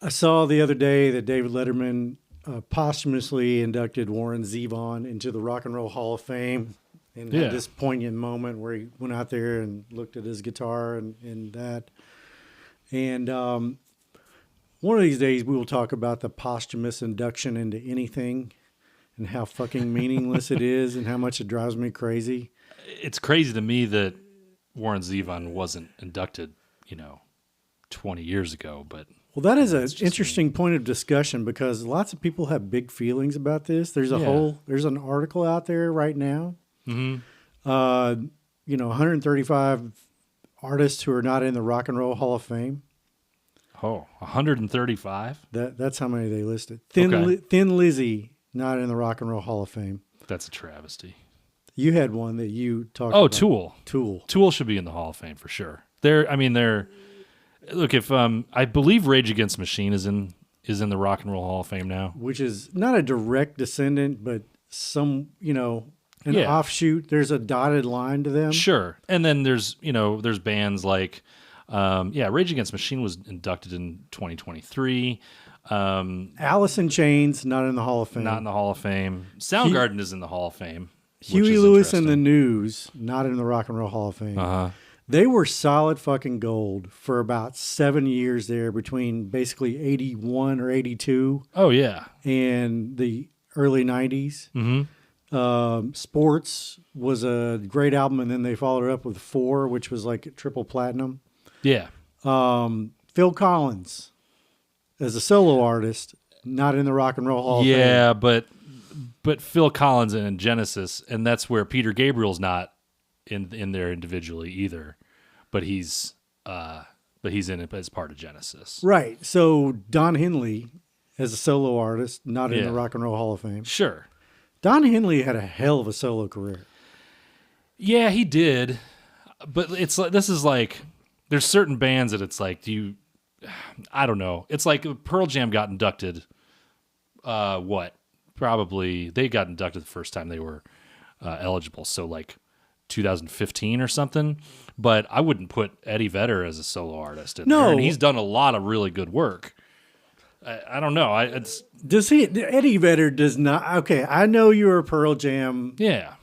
I saw the other day that David Letterman posthumously inducted Warren Zevon into the Rock and Roll Hall of Fame, and had this poignant moment where he went out there and looked at his guitar and that. And one of these days we will talk about the posthumous induction into anything and how fucking meaningless it is and how much it drives me crazy. It's crazy to me that Warren Zevon wasn't inducted, 20 years ago, but... Well, that is an interesting point of discussion because lots of people have big feelings about this. There's there's an article out there right now. Mm-hmm. 135 artists who are not in the Rock and Roll Hall of Fame. Oh, 135? That's how many they listed. Thin Lizzy, not in the Rock and Roll Hall of Fame. That's a travesty. You had one that you talked about. Tool. Tool should be in the Hall of Fame for sure. Look, if I believe Rage Against the Machine is in the Rock and Roll Hall of Fame now, which is not a direct descendant, but some an offshoot. There's a dotted line to them. Sure, and then there's bands like Rage Against the Machine was inducted in 2023. Alice in Chains not in the Hall of Fame. Not in the Hall of Fame. Soundgarden is in the Hall of Fame. Huey Lewis and the News not in the Rock and Roll Hall of Fame. Uh-huh. They were solid fucking gold for about 7 years there between basically 81 or 82. Oh, yeah. And the early 90s. Mm-hmm. Sports was a great album, and then they followed it up with 4, which was like triple platinum. Yeah. Phil Collins, as a solo artist, not in the Rock and Roll Hall of Fame. Yeah, but Phil Collins in Genesis, and that's where Peter Gabriel's not in there individually either, but he's in it as part of Genesis. Right. So Don Henley, as a solo artist, not in the Rock and Roll Hall of Fame. Sure. Don Henley had a hell of a solo career. Yeah, he did. But it's like, this is like, there's certain bands that it's like, I don't know. It's like Pearl Jam got inducted, probably, they got inducted the first time they were eligible. So like 2015 or something. But I wouldn't put Eddie Vedder as a solo artist in there. And he's done a lot of really good work. I don't know. Eddie Vedder does not. Okay, I know you're a Pearl Jam. Yeah.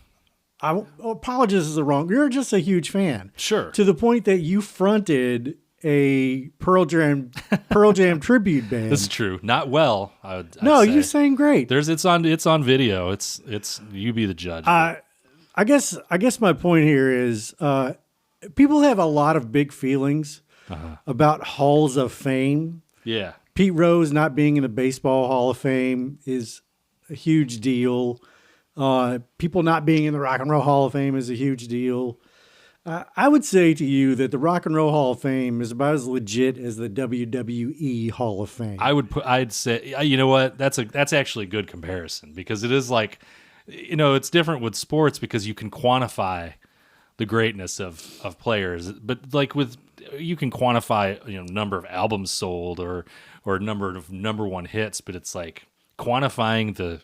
I apologize is the wrong. You're just a huge fan. Sure. To the point that you fronted a Pearl Jam tribute band. This is true. Not well. I'd you sang great. It's on video. It's you be the judge. I guess my point here is people have a lot of big feelings about halls of fame. Yeah. Pete Rose not being in the Baseball Hall of Fame is a huge deal. People not being in the Rock and Roll Hall of Fame is a huge deal. I would say to you that the Rock and Roll Hall of Fame is about as legit as the WWE Hall of Fame. I'd say, you know what? That's actually a good comparison because it is like, it's different with sports because you can quantify the greatness of players, but like you can quantify, number of albums sold or number of number one hits, but it's like quantifying the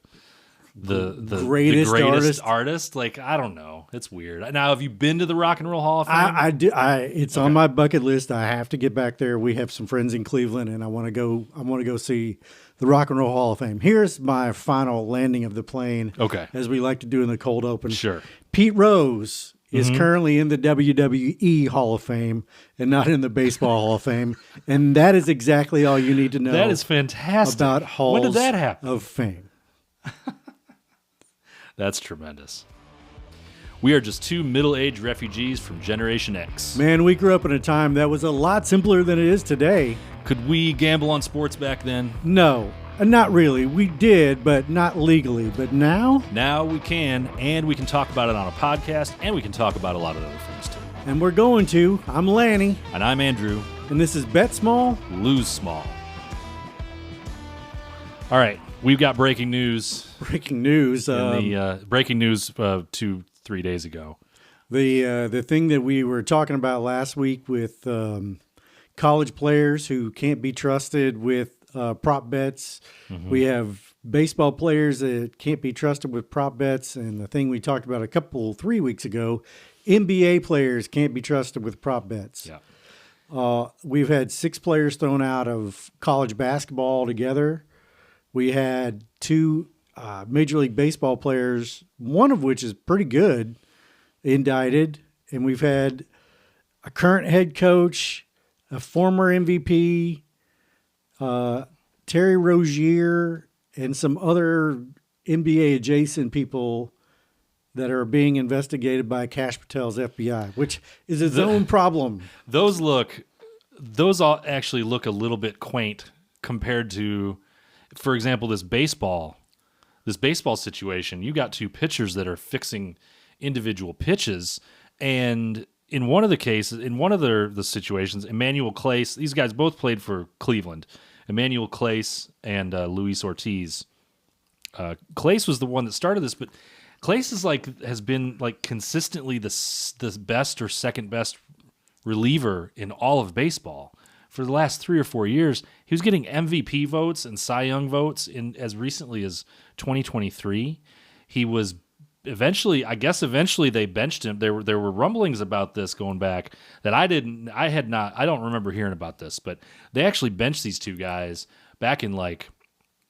greatest artist. Like, I don't know. It's weird. Now, have you been to the Rock and Roll Hall of Fame? I do. It's on my bucket list. I have to get back there. We have some friends in Cleveland, and I want to go see the Rock and Roll Hall of Fame. Here's my final landing of the plane. Okay. As we like to do in the cold open. Sure. Pete Rose is currently in the WWE Hall of Fame and not in the Baseball Hall of Fame. And that is exactly all you need to know. That is fantastic. About halls when did that happen? Of fame. That's tremendous. We are just 2 middle-aged refugees from Generation X. Man, we grew up in a time that was a lot simpler than it is today. Could we gamble on sports back then? No, not really. We did, but not legally. But now? Now we can, and we can talk about it on a podcast, and we can talk about a lot of other things too. And we're going to. I'm Lanny. And I'm Andrew. And this is Bet Small, Lose Small. All right, we've got breaking news. Breaking news. Breaking news 2-3 days ago. The thing that we were talking about last week with college players who can't be trusted with prop bets. Mm-hmm. We have baseball players that can't be trusted with prop bets. And the thing we talked about 3 weeks ago, NBA players can't be trusted with prop bets. Yeah. We've had 6 players thrown out of college basketball altogether. We had 2 Major League Baseball players, one of which is pretty good, indicted. And we've had a current head coach, a former MVP, Terry Rozier, and some other NBA adjacent people that are being investigated by Kash Patel's FBI, which is its own problem. Those all actually look a little bit quaint compared to, for example, this baseball situation. You got 2 pitchers that are fixing individual pitches, and in one of the cases, in one of the situations, Emmanuel Clase, these guys both played for Cleveland. Emmanuel Clase and Luis Ortiz. Clase was the one that started this, but Clase has been consistently the best or second best reliever in all of baseball for the last 3 or 4 years. He was getting MVP votes and Cy Young votes in as recently as 2023. He was eventually they benched him. There were rumblings about this going back that I don't remember hearing about this, but they actually benched these 2 guys back in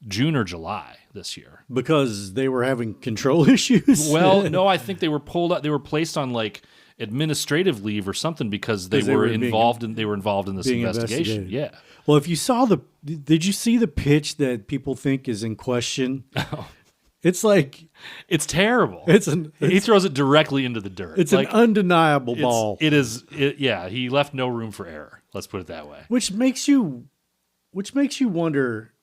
June or July this year because they were having control issues. Well, no, I think they were pulled out. They were placed on administrative leave or something because they were involved in this investigation. Yeah. Well, if you saw did you see the pitch that people think is in question? It's terrible. He throws it directly into the dirt. It's an undeniable ball. Yeah. He left no room for error. Let's put it that way. Which makes you wonder,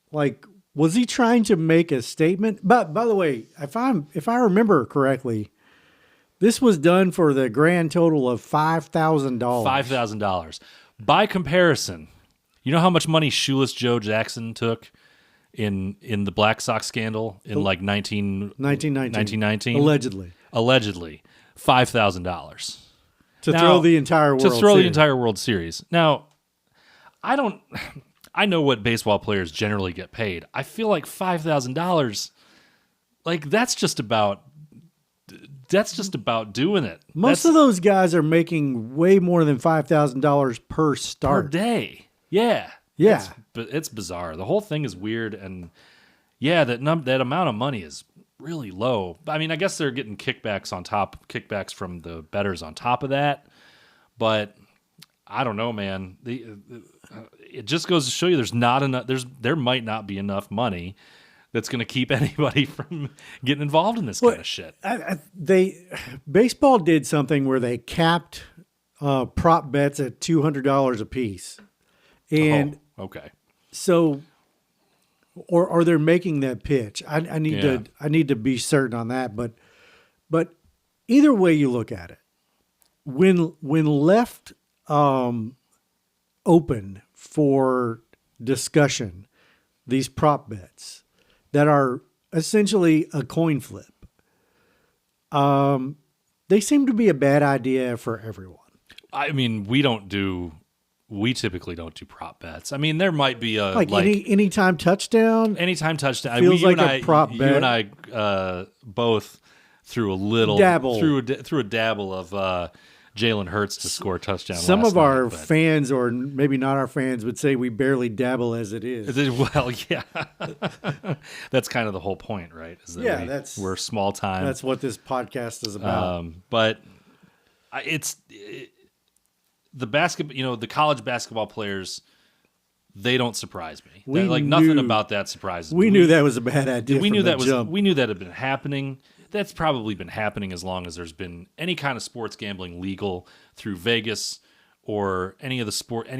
was he trying to make a statement? But by the way, if I remember correctly, this was done for the grand total of $5,000. $5,000. By comparison, you know how much money Shoeless Joe Jackson took in the Black Sox scandal in 1919? Allegedly, $5,000 to throw the entire World Series. Now, I know what baseball players generally get paid. I feel like $5,000, that's just about doing it. Most of those guys are making way more than $5,000 per start. Per day. Yeah. Yeah. It's bizarre. The whole thing is weird, and yeah, that amount of money is really low. I mean, I guess they're getting kickbacks from the bettors on top of that, but I don't know, man. It just goes to show you there's not enough. There might not be enough money that's going to keep anybody from getting involved in this kind of shit. Baseball did something where they capped prop bets at $200 a piece, and okay, so or they're making that pitch. I need to be certain on that, but either way you look at it, when left open for discussion, these prop bets that are essentially a coin flip, they seem to be a bad idea for everyone. I mean, we typically don't do prop bets. I mean, there might be a anytime touchdown. Anytime touchdown feels like a prop bet. You and I both threw a little through a dabble of Jalen Hurts to score a touchdown. Some of our fans, or maybe not our fans, would say we barely dabble as it is. Well, yeah, that's kind of the whole point, right? Is that we're small time. That's what this podcast is about. But the basketball. The college basketball players, they don't surprise me. Nothing about that surprises me. We knew that was a bad idea. We knew that had been happening. That's probably been happening as long as there's been any kind of sports gambling legal through Vegas or any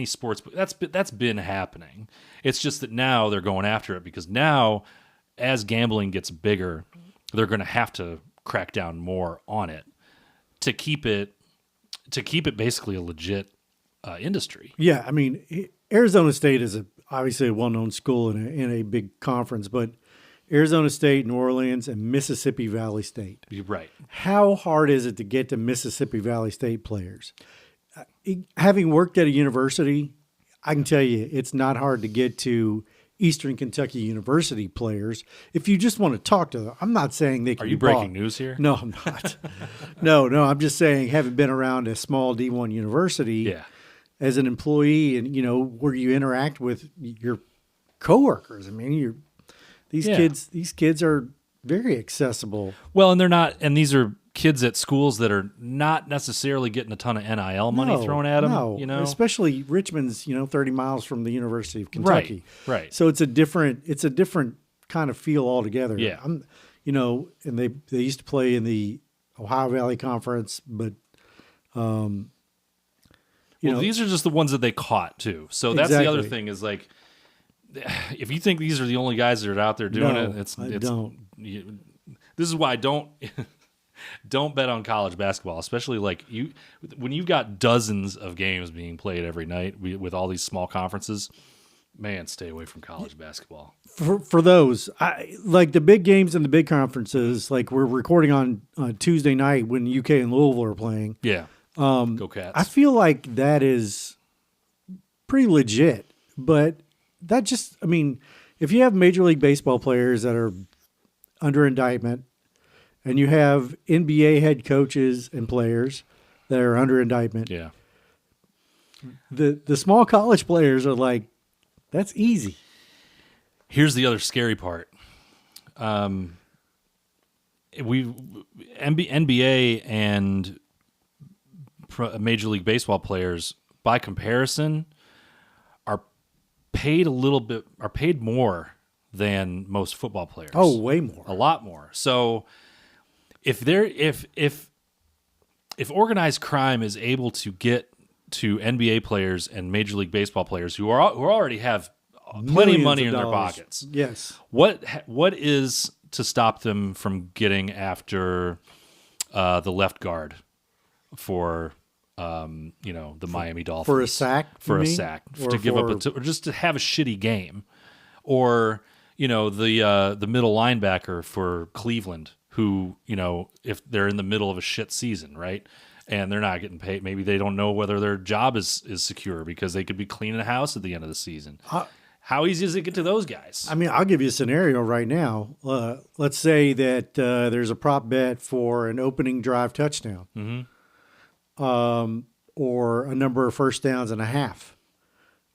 sports. That's been happening. It's just that now they're going after it because now, as gambling gets bigger, they're going to have to crack down more on it to keep it basically a legit industry. Yeah, I mean, Arizona State is obviously a well-known school in a big conference, but Arizona State, New Orleans, and Mississippi Valley State. You're right. How hard is it to get to Mississippi Valley State players? Having worked at a university, I can tell you it's not hard to get to Eastern Kentucky University players if you just want to talk to them. I'm not saying they can. Are you breaking news here? No, I'm not. No, I'm just saying, having been around a small D1 university, as an employee, and where you interact with your coworkers. I mean, these kids are very accessible. Well, and they're not, and these are kids at schools that are not necessarily getting a ton of NIL money thrown at them. No, especially Richmond's, 30 miles from the University of Kentucky. Right. So it's a different kind of feel altogether. Yeah. And they used to play in the Ohio Valley Conference, but these are just the ones that they caught too. So that's the other thing is like, if you think these are the only guys that are out there doing don't. This is why I don't bet on college basketball, especially when you've got dozens of games being played every night with all these small conferences. Man, stay away from college basketball. For those, like the big games and the big conferences, like we're recording on Tuesday night when UK and Louisville are playing. Yeah. Go Cats. I feel like that is pretty legit, but that just, I mean, if you have Major League Baseball players that are under indictment and you have NBA head coaches and players that are under indictment, yeah, the small college players are like, that's easy. Here's the other scary part. NBA and Major League Baseball players, by comparison, are paid more than most football players. Oh, way more. A lot more. So if organized crime is able to get to NBA players and Major League Baseball players who already have plenty of money in their pockets. Yes. What is to stop them from getting after the left guard for the Miami Dolphins for a sack? To give up or just to have a shitty game, or the middle linebacker for Cleveland who if they're in the middle of a shit season, right? And they're not getting paid. Maybe they don't know whether their job is secure because they could be cleaning a house at the end of the season. How easy is it to get to those guys? I mean, I'll give you a scenario right now. Let's say that there's a prop bet for an opening drive touchdown, or a number of first downs and a half,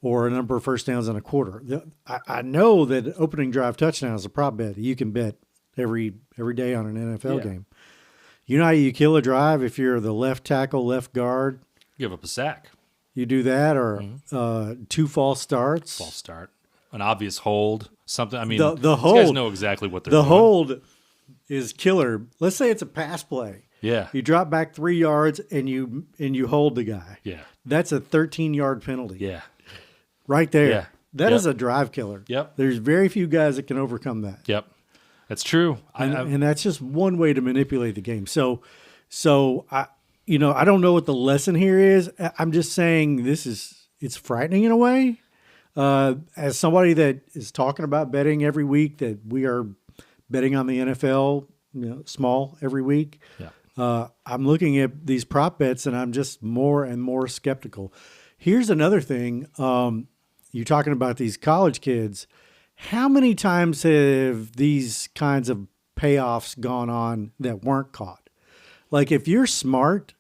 or a number of first downs and a quarter. I know that opening drive touchdown is a prop bet you can bet every day on an NFL game. You know how you kill a drive if you're the left tackle, left guard? Give up a sack. You do that, or two false starts. False start. An obvious hold. Something. I mean, the hold, these guys know exactly what they're doing. The hold is killer. Let's say it's a pass play. Yeah. You drop back 3 yards and you hold the guy. Yeah. That's a 13-yard penalty. Yeah. Right there. Yeah. That is a drive killer. Yep. There's very few guys that can overcome that. Yep. That's true. And that's just one way to manipulate the game. So I don't know what the lesson here is. I'm just saying it's frightening in a way. As somebody that is talking about betting every week, that we are betting on the NFL, small every week. Yeah. I'm looking at these prop bets and I'm just more and more skeptical. Here's another thing. You're talking about these college kids. How many times have these kinds of payoffs gone on that weren't caught? Like if you're smart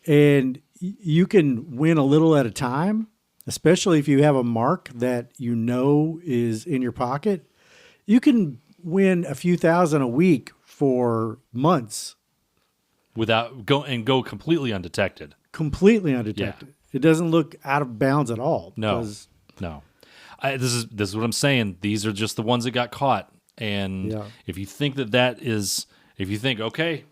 and you can win a little at a time, especially if you have a mark that is in your pocket, you can win a few thousand a week for months. Go completely undetected. Completely undetected. Yeah. It doesn't look out of bounds at all. No. This is what I'm saying. These are just the ones that got caught. And if you think if you think, okay,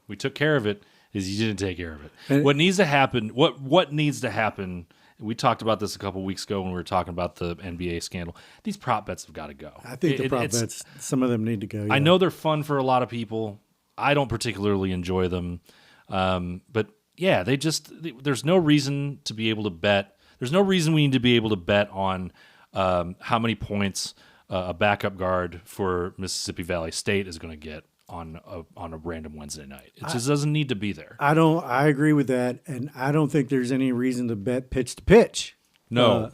we took care of it, is you didn't take care of it. And what needs to happen, what needs to happen, we talked about this a couple weeks ago when we were talking about the NBA scandal. These prop bets have got to go. I think the prop bets, some of them need to go. Yeah. I know they're fun for a lot of people. I don't particularly enjoy them. But yeah, there's no reason to be able to bet. There's no reason we need to be able to bet on how many points a backup guard for Mississippi Valley State is going to get on a random Wednesday night. It just doesn't need to be there. I agree with that, and I don't think there's any reason to bet pitch to pitch. No,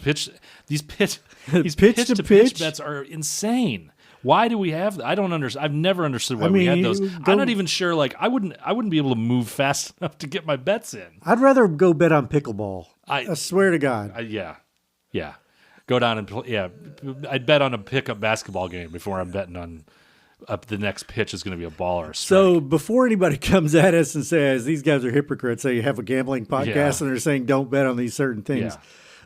these pitch to pitch bets are insane. Why do we have that? I don't understand. I've never understood why we had those. I'm not even sure. Like I wouldn't be able to move fast enough to get my bets in. I'd rather go bet on pickleball I swear to God. Yeah. Go down and play. Yeah, I'd bet on a pickup basketball game before I'm betting on the next pitch is going to be a ball or a strike. So before anybody comes at us and says these guys are hypocrites, they have a gambling podcast and they're saying don't bet on these certain things.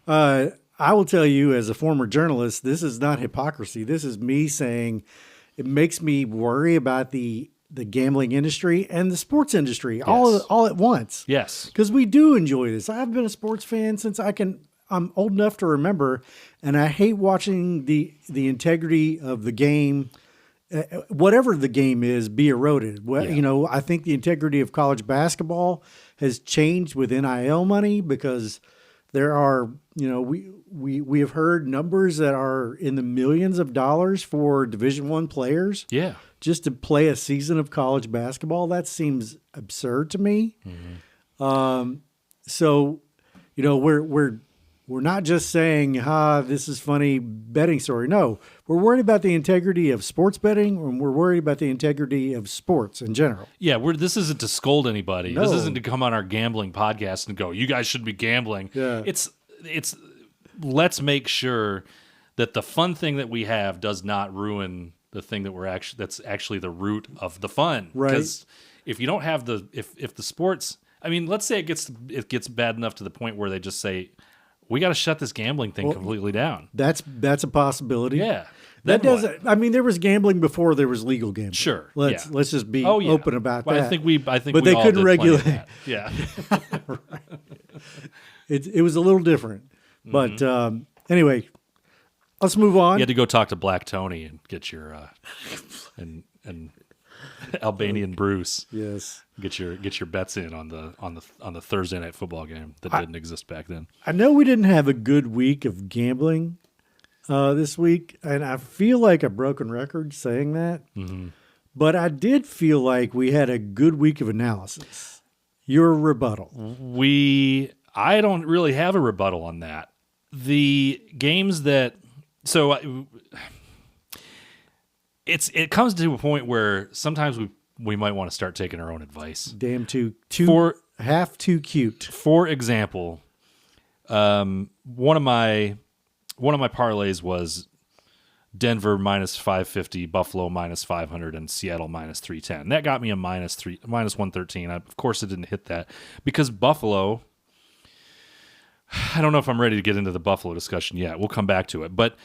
Yeah. I will tell you, as a former journalist, this is not hypocrisy. This is me saying it makes me worry about the gambling industry and the sports industry all at once. Yes, because we do enjoy this. I've been a sports fan since I'm old enough to remember, and I hate watching the integrity of the game, whatever the game is, be eroded. I think the integrity of college basketball has changed with NIL money because there are, we have heard numbers that are in the millions of dollars for Division I players. Yeah. Just to play a season of college basketball. That seems absurd to me. Mm-hmm. So, we're not just saying, this is funny betting story. No, we're worried about the integrity of sports betting, and we're worried about the integrity of sports in general. Yeah, this isn't to scold anybody. No. This isn't to come on our gambling podcast and go, you guys should be gambling. Yeah. It's let's make sure that the fun thing that we have does not ruin the thing that that's actually the root of the fun. Right. Because if you don't have if the sports, I mean, let's say it gets bad enough to the point where they just say, we got to shut this gambling thing completely down. That's a possibility. Yeah. That doesn't. I mean, there was gambling before there was legal gambling. Sure. Let's just be open about that. I think we. But we they all couldn't did regulate. plenty of that. Yeah. Right. It was a little different, but anyway, let's move on. You had to go talk to Black Tony and get your and Albanian Bruce. Yes. Get your bets in on the Thursday night football game that didn't exist back then. I know we didn't have a good week of gambling this week, and I feel like a broken record saying that. Mm-hmm. But I did feel like we had a good week of analysis. Your rebuttal. I don't really have a rebuttal on that. The games that it comes to a point where sometimes we might want to start taking our own advice. Damn too cute. For example, one of my parlays was Denver minus 550, Buffalo minus 500, and Seattle minus 310. That got me a minus 113. Of course, it didn't hit that because Buffalo. I don't know if I'm ready to get into the Buffalo discussion yet. We'll come back to it, but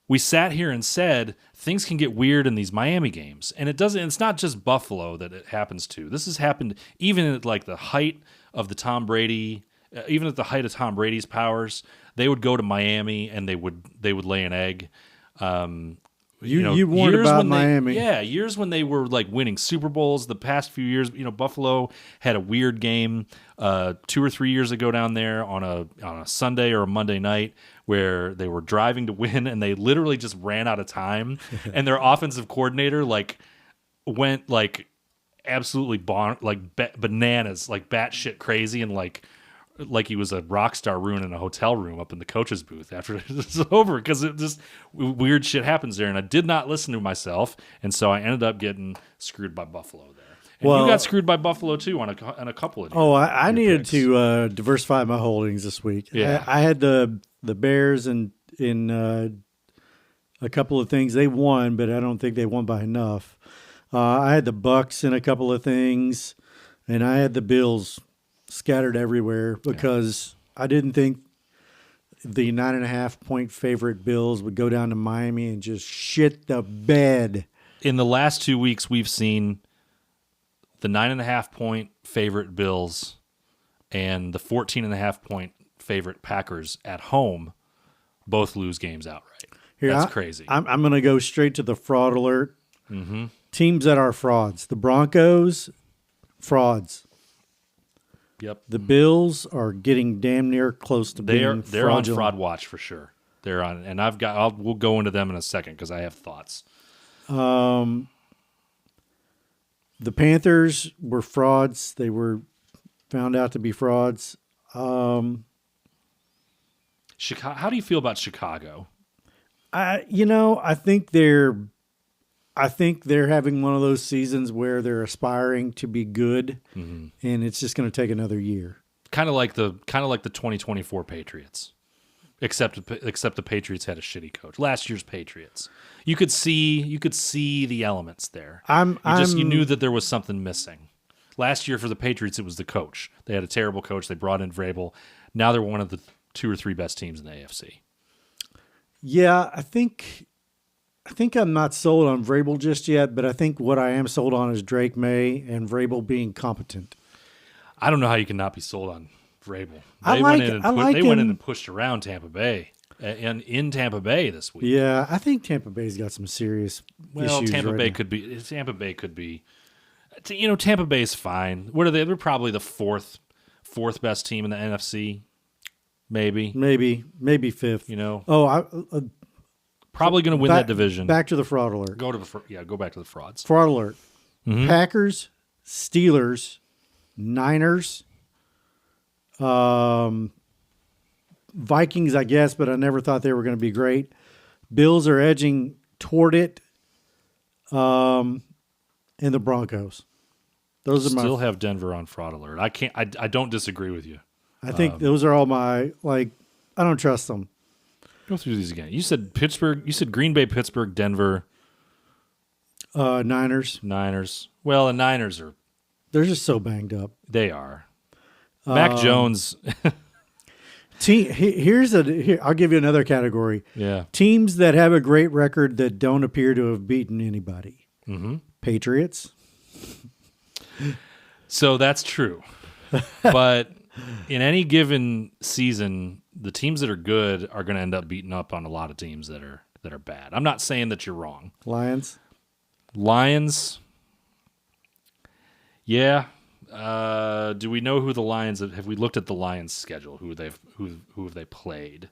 we sat here and said things can get weird in these Miami games, and it doesn't. It's not just Buffalo that it happens to. This has happened even at like the height of the Tom Brady, even at the height of Tom Brady's powers. They would go to Miami and they would lay an egg. You warned about Miami. Years when they were like winning Super Bowls. The past few years, Buffalo had a weird game 2 or 3 years ago down there on a Sunday or a Monday night where they were driving to win and they literally just ran out of time. And their offensive coordinator went absolutely bananas, like batshit crazy, and like he was a rock star ruining a hotel room up in the coach's booth after it was over because it just weird shit happens there. And I did not listen to myself, and so I ended up getting screwed by Buffalo there. And you got screwed by Buffalo too on a couple of. I needed picks. To diversify my holdings this week. Yeah, I had the Bears in a couple of things. They won, but I don't think they won by enough. I had the Bucks in a couple of things, and I had the Bills scattered everywhere because I didn't think the 9.5 point favorite Bills would go down to Miami and just shit the bed. In the last 2 weeks, we've seen the 9.5 point favorite Bills and the 14.5 point favorite Packers at home both lose games outright. That's crazy. I'm going to go straight to the fraud alert. Mm-hmm. Teams that are frauds. The Broncos, frauds. Yep. The Bills are getting damn near close to being they're on fraud watch for sure. They're on, and we'll go into them in a second because I have thoughts. The Panthers were frauds. They were found out to be frauds. Chicago. How do you feel about Chicago? I think they're having one of those seasons where they're aspiring to be good, and it's just going to take another year. kind of like the 2024 Patriots, except the Patriots had a shitty coach. Last year's Patriots, you could see the elements there. You knew that there was something missing. Last year for the Patriots, it was the coach. They had a terrible coach. They brought in Vrabel. Now they're one of the 2 or 3 best teams in the AFC. Yeah, I think I'm not sold on Vrabel just yet, but I think what I am sold on is Drake May and Vrabel being competent. I don't know how you can not be sold on Vrabel. They went in and pushed around Tampa Bay and in Tampa Bay this week. Yeah, I think Tampa Bay's got some serious issues. Tampa Bay could be. Tampa Bay's fine. What are they? They're probably the fourth best team in the NFC. Maybe 5th. Probably going to win that division. Back to the fraud alert. Go back to the frauds. Fraud alert. Mm-hmm. Packers, Steelers, Niners, Vikings, I guess, but I never thought they were going to be great. Bills are edging toward it. And the Broncos. Those are still have Denver on fraud alert. I don't disagree with you. I think those are all my I don't trust them. Go through these again. You said Pittsburgh. You said Green Bay, Pittsburgh, Denver, Niners. Well, the Niners they're just so banged up. They are. Mac Jones. I'll give you another category. Yeah. Teams that have a great record that don't appear to have beaten anybody. Mm-hmm. Patriots. So that's true. But in any given season, the teams that are good are going to end up beating up on a lot of teams that are bad. I'm not saying that you're wrong. Lions. Yeah. Do we know who the Lions have we looked at the Lions schedule? Who have they played?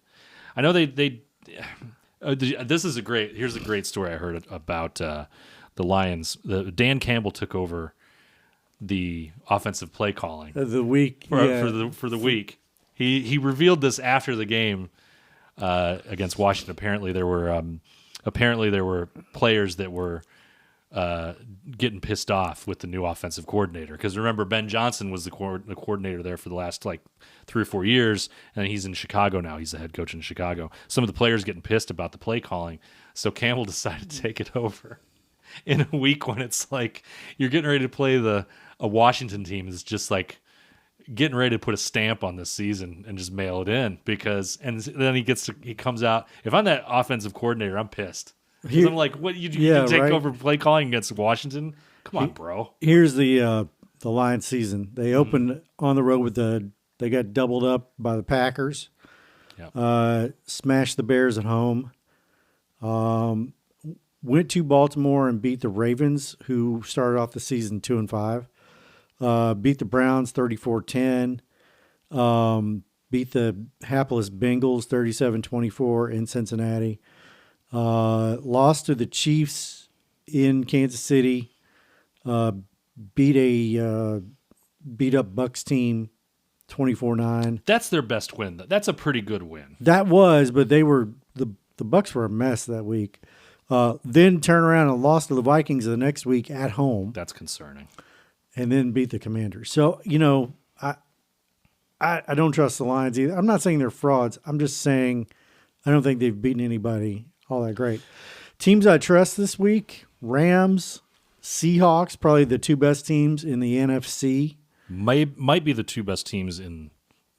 I know they here's a great story I heard about the Lions. Dan Campbell took over the offensive play calling for the week. For the week. He revealed this after the game against Washington. Apparently there were players that were getting pissed off with the new offensive coordinator, because remember, Ben Johnson was the coordinator there for the last 3 or 4 years, and he's in Chicago now. He's the head coach in Chicago. Some of the players getting pissed about the play calling, so Campbell decided to take it over in a week when it's like you're getting ready to play a Washington team is just getting ready to put a stamp on this season and just mail it in, and then he comes out. If I'm that offensive coordinator, I'm pissed. Because I'm like, what? You can take over play calling against Washington? Come on, bro. Here's the Lions season. They opened on the road they got doubled up by the Packers. Yep. Smashed the Bears at home. Went to Baltimore and beat the Ravens, who started off the season 2-5. Beat the Browns 34-10. Beat the hapless Bengals 37-24 in Cincinnati. Lost to the Chiefs in Kansas City. Beat up Bucs team 24-9. That's their best win. That's a pretty good win. That was, but the Bucs were a mess that week. Then turn around and lost to the Vikings the next week at home. That's concerning. And then beat the Commanders. So, I don't trust the Lions either. I'm not saying they're frauds. I'm just saying I don't think they've beaten anybody all that great. Teams I trust this week: Rams, Seahawks, probably the 2 best teams in the NFC. Might be the 2 best teams in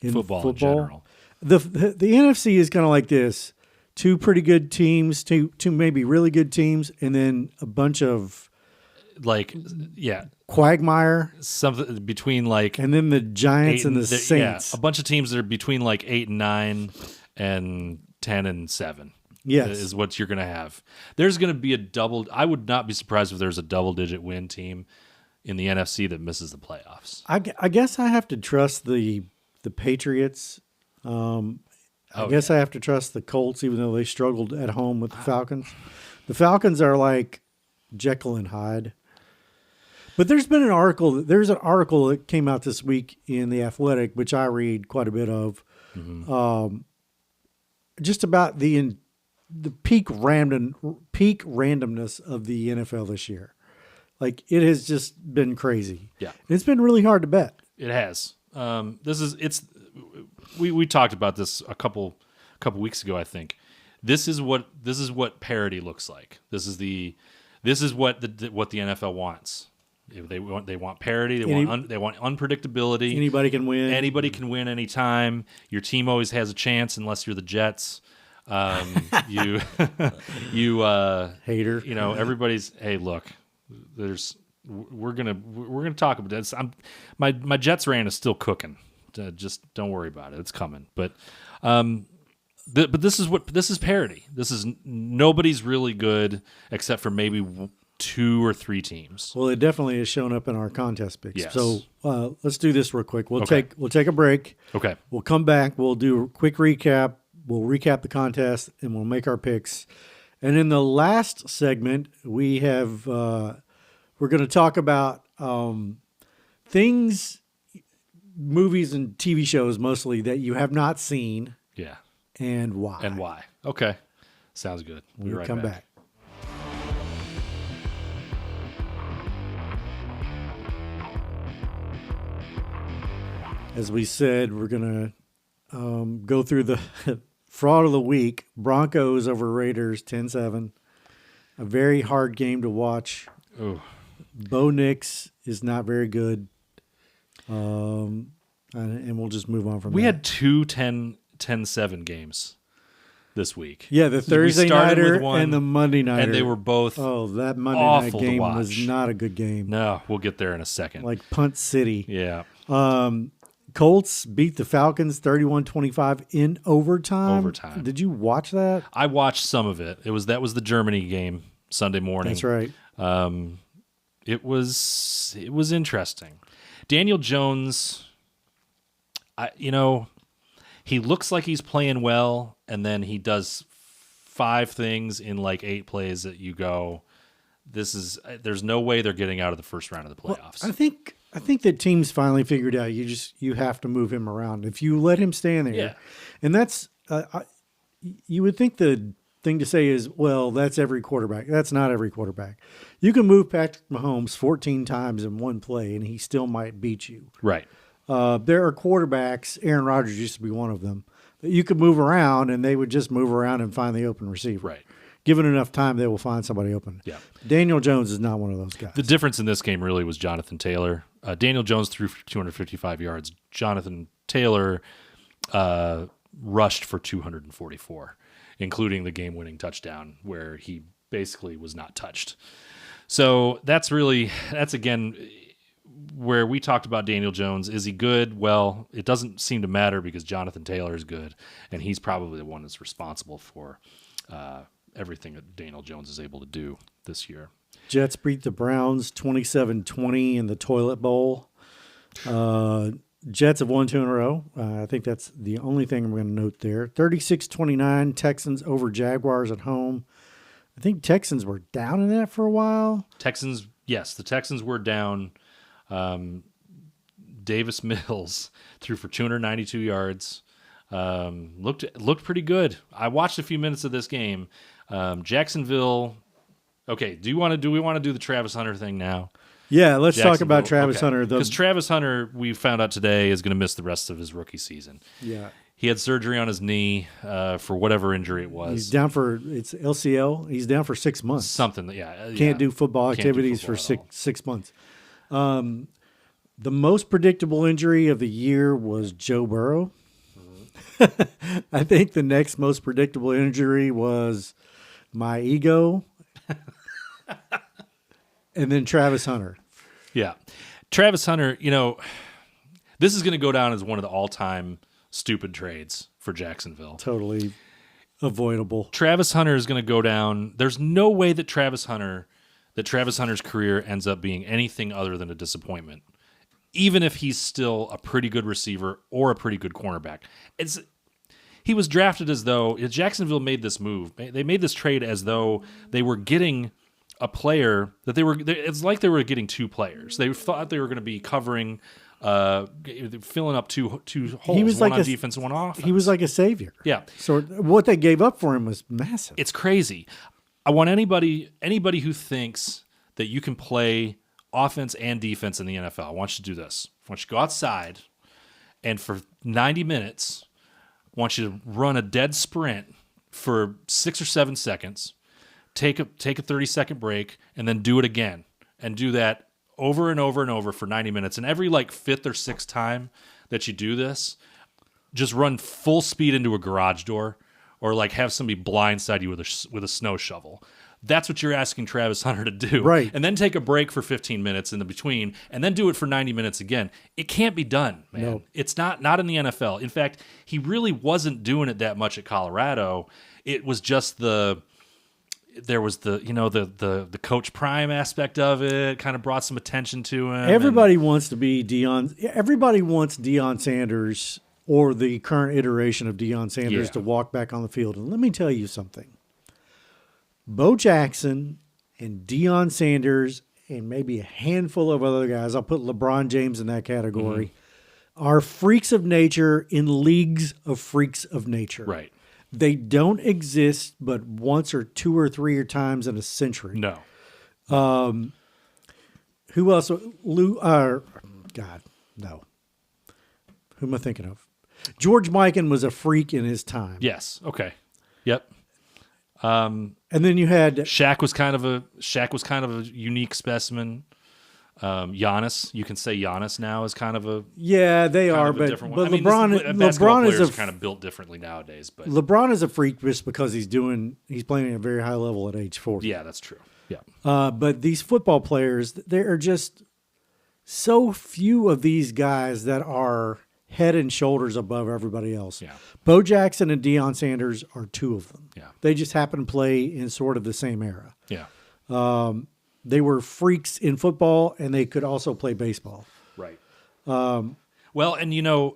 football in general. The NFC is kind of like this: 2 pretty good teams, two maybe really good teams, and then a bunch of quagmire, something between and then the Giants and the Saints. Yeah, a bunch of teams that are between 8-9 and 10-7. Yes, is what you're going to have. There's going to be I would not be surprised if there's a double-digit win team in the NFC that misses the playoffs. I guess I have to trust the Patriots. I guess I have to trust the Colts, even though they struggled at home with the Falcons. The Falcons are like Jekyll and Hyde. But there's an article that came out this week in The Athletic, which I read quite a bit of, just about the peak randomness of the NFL this year. It has just been crazy. Yeah. It's been really hard to bet. It has. We talked about this a couple weeks ago, I think. This is what parity looks like. This is what the NFL wants. They want parity. They want unpredictability. Anybody can win. Anybody can win anytime. Your team always has a chance unless you're the Jets. You hater. Everybody's. Hey, look. We're gonna talk about this. My Jets rant is still cooking. Just don't worry about it. It's coming. But this is parity. This is nobody's really good except for maybe 2 or 3 teams. Well, it definitely has shown up in our contest picks. Yes. So let's do this real quick. We'll take a break. Okay. We'll come back. We'll do a quick recap. We'll recap the contest and we'll make our picks. And in the last segment, we have we're going to talk about things, movies and TV shows mostly that you have not seen. Yeah. And why. Okay. Sounds good. We'll come back. As we said, we're going to go through the fraud of the week. Broncos over Raiders 10-7. A very hard game to watch. Oh. Bo Nix is not very good. And we'll just move on from there. We had 2 10-7 games this week. Yeah, the Thursday nighter and the Monday nighter. And they were both that Monday night game was not a good game. No, we'll get there in a second. Like Punt City. Yeah. Colts beat the Falcons 31-25 in overtime. Did you watch that? I watched some of it. That was the Germany game Sunday morning. That's right. It was interesting. Daniel Jones, he looks like he's playing well, and then he does 5 things in like 8 plays that you go, there's no way they're getting out of the first round of the playoffs. Well, I think that teams finally figured out you have to move him around. If you let him stand there, yeah. And that's you would think the thing to say is, well, that's every quarterback. That's not every quarterback. You can move Patrick Mahomes 14 times in one play, and he still might beat you. Right. There are quarterbacks, Aaron Rodgers used to be one of them, that you could move around, and they would just move around and find the open receiver. Right. Given enough time, they will find somebody open. Yeah. Daniel Jones is not one of those guys. The difference in this game really was Jonathan Taylor. Daniel Jones threw for 255 yards. Jonathan Taylor rushed for 244, including the game-winning touchdown where he basically was not touched. So that's again where we talked about Daniel Jones. Is he good? Well, it doesn't seem to matter because Jonathan Taylor is good, and he's probably the one that's responsible for everything that Daniel Jones is able to do this year. Jets beat the Browns 27-20 in the Toilet Bowl. Jets have won 2 in a row. I think that's the only thing I'm going to note there. 36-29, Texans over Jaguars at home. I think Texans were down in that for a while. Yes, the Texans were down. Davis Mills threw for 292 yards. Looked pretty good. I watched a few minutes of this game. Jacksonville. Okay, do we want to do the Travis Hunter thing now? Yeah, let's talk about Travis Hunter. Because Travis Hunter, we found out today, is going to miss the rest of his rookie season. Yeah. He had surgery on his knee for whatever injury it was. He's down it's LCL. He's down for 6 months. Something, yeah. Can't do football activities for six months. The most predictable injury of the year was Joe Burrow. Mm-hmm. I think the next most predictable injury was my ego. And then Travis Hunter. Yeah. Travis Hunter, this is going to go down as one of the all-time stupid trades for Jacksonville. Totally avoidable. Travis Hunter is going to go down. There's no way that Travis Hunter's career ends up being anything other than a disappointment, even if he's still a pretty good receiver or a pretty good cornerback. He was drafted as though Jacksonville made this move. They made this trade as though they were getting a player that it's like they were getting 2 players. They thought they were going to be covering, filling up two holes, he was one like on defense and one on offense. He was like a savior. Yeah. So what they gave up for him was massive. It's crazy. I want anybody who thinks that you can play offense and defense in the NFL, I want you to do this. I want you to go outside and for 90 minutes, I want you to run a dead sprint for 6 or 7 seconds, take a 30-second break, and then do it again. And do that over and over and over for 90 minutes. And every like 5th or 6th time that you do this, just run full speed into a garage door or like have somebody blindside you with a snow shovel. That's what you're asking Travis Hunter to do. Right. And then take a break for 15 minutes in the between and then do it for 90 minutes again. It can't be done, man. No. It's not in the NFL. In fact, he really wasn't doing it that much at Colorado. It was just there was the Coach Prime aspect of it, kind of brought some attention to him. Everybody wants to be Deion. Everybody wants Deion Sanders or the current iteration of Deion Sanders to walk back on the field. And let me tell you something. Bo Jackson and Deion Sanders and maybe a handful of other guys, I'll put LeBron James in that category, are freaks of nature in leagues of freaks of nature. Right. They don't exist but once or 2 or 3 times in a century. No. Who else? God, no. Who am I thinking of? George Mikan was a freak in his time. Yes. Okay. Yep. And then you had Shaq was kind of a unique specimen. Giannis, you can say Giannis now is kind of a they are, but LeBron is kind of built differently nowadays. But LeBron is a freak just because he's playing at a very high level at age 40. Yeah, that's true. Yeah, but these football players, there are just so few of these guys that are head and shoulders above everybody else. Yeah. Bo Jackson and Deion Sanders are 2 of them. Yeah. They just happen to play in sort of the same era. Yeah. They were freaks in football, and they could also play baseball. Right. Well, and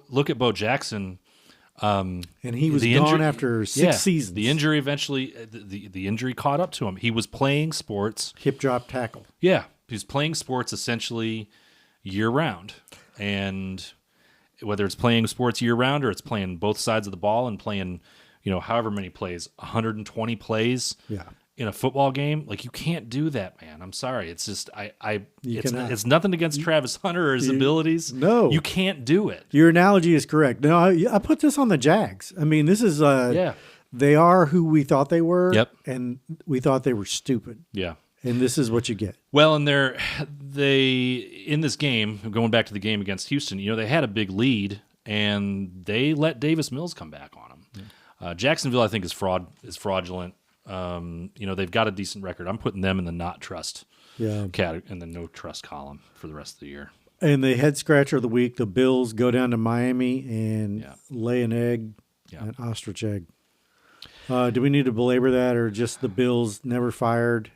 look at Bo Jackson. And he was gone after 6 seasons. The injury eventually, the injury caught up to him. He was playing sports. Hip drop tackle. Yeah. He was playing sports essentially year round. And whether it's playing sports year round or it's playing both sides of the ball and playing, however many plays, 120 plays in a football game, like you can't do that, man. I'm sorry. It's just, it's nothing against Travis Hunter or his abilities. No. You can't do it. Your analogy is correct. No, I put this on the Jags. I mean, this is, they are who we thought they were. Yep. And we thought they were stupid. Yeah. And this is what you get. Well, and they in this game, going back to the game against Houston, they had a big lead, and they let Davis Mills come back on them. Yeah. Jacksonville, I think, is fraudulent. They've got a decent record. I'm putting them in the not trust category, in the no trust column for the rest of the year. And the head scratcher of the week, the Bills go down to Miami and lay an egg, an ostrich egg. Do we need to belabor that, or just the Bills never fired?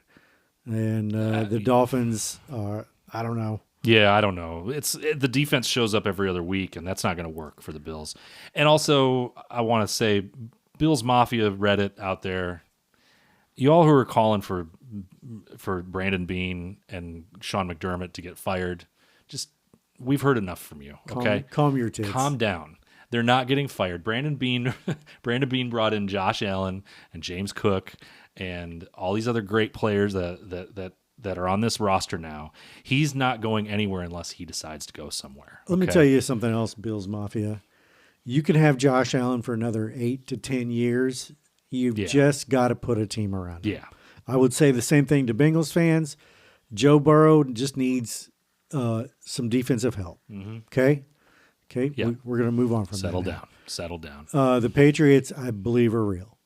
And the Dolphins, I don't know. Yeah, I don't know. The defense shows up every other week, and that's not going to work for the Bills. And also, I want to say, Bills Mafia Reddit out there, you all who are calling for Brandon Beane and Sean McDermott to get fired, we've heard enough from you. Okay, calm your tits. Calm down. They're not getting fired. Brandon Beane brought in Josh Allen and James Cook and all these other great players that are on this roster now. He's not going anywhere unless he decides to go somewhere. Let me tell you something else, Bills Mafia. You can have Josh Allen for another 8 to 10 years. You've just got to put a team around him. Yeah. I would say the same thing to Bengals fans. Joe Burrow just needs some defensive help. Mm-hmm. Okay? Yep. We're going to move on from that. Settle down. The Patriots, I believe, are real.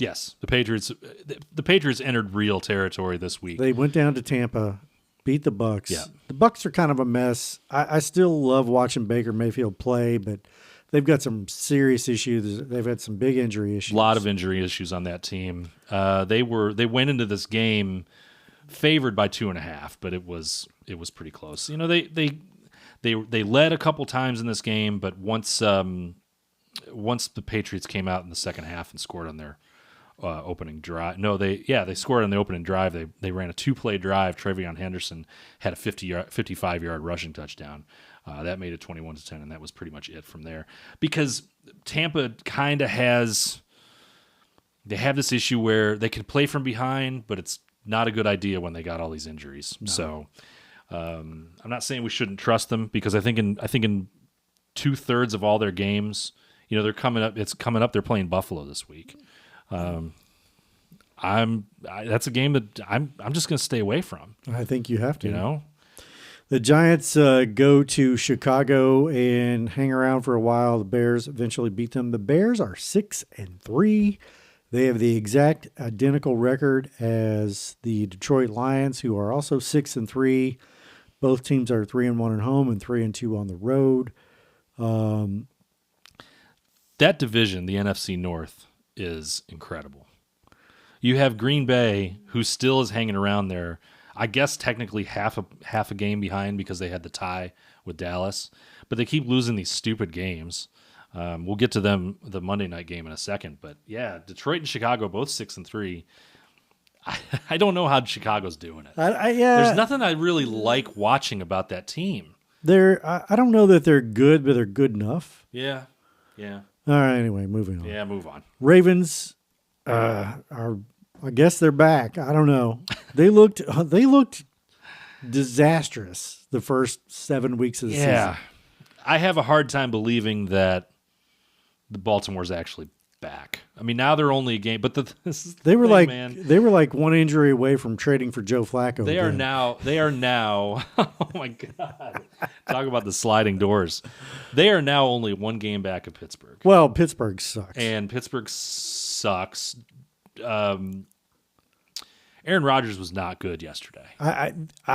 Yes, the Patriots entered real territory this week. They went down to Tampa, beat the Bucs. Yeah. The Bucs are kind of a mess. I still love watching Baker Mayfield play, but they've got some serious issues. They've had some big injury issues. A lot of injury issues on that team. They went into this game favored by 2.5, but it was pretty close. They led a couple times in this game, but once the Patriots came out in the second half and scored on their opening drive. No, they scored on the opening drive. They ran a 2-play drive. Trevion Henderson had a 55-yard rushing touchdown. That made it 21-10, and that was pretty much it from there. Because Tampa kind of they have this issue where they can play from behind, but it's not a good idea when they got all these injuries. No. So I'm not saying we shouldn't trust them, because I think in 2/3 of all their games. They're coming up. It's coming up. They're playing Buffalo this week. That's a game that I'm just going to stay away from. I think you have to. The Giants go to Chicago and hang around for a while. The Bears eventually beat them. The Bears are 6-3. They have the exact identical record as the Detroit Lions, who are also 6-3. Both teams are 3-1 at home and 3-2 on the road. That division, the NFC North, is incredible. You have Green Bay, who still is hanging around there. I guess technically half a game behind because they had the tie with Dallas, but they keep losing these stupid games. We'll get to the Monday night game in a second, but yeah, Detroit and Chicago both 6-3. I don't know how Chicago's doing it. There's nothing I really like watching about that team. I don't know that they're good, but they're good enough. Yeah. All right. Anyway, moving on. Yeah, move on. Ravens are. I guess they're back. I don't know. They looked disastrous the first 7 weeks of the season. I have a hard time believing that the Baltimore's actually back. I mean, now they're only a game, but they were like one injury away from trading for Joe Flacco. They are now. Oh my God! Talk about the sliding doors. They are now only one game back of Pittsburgh. Well, Pittsburgh sucks, and Pittsburgh sucks. Aaron Rodgers was not good yesterday. I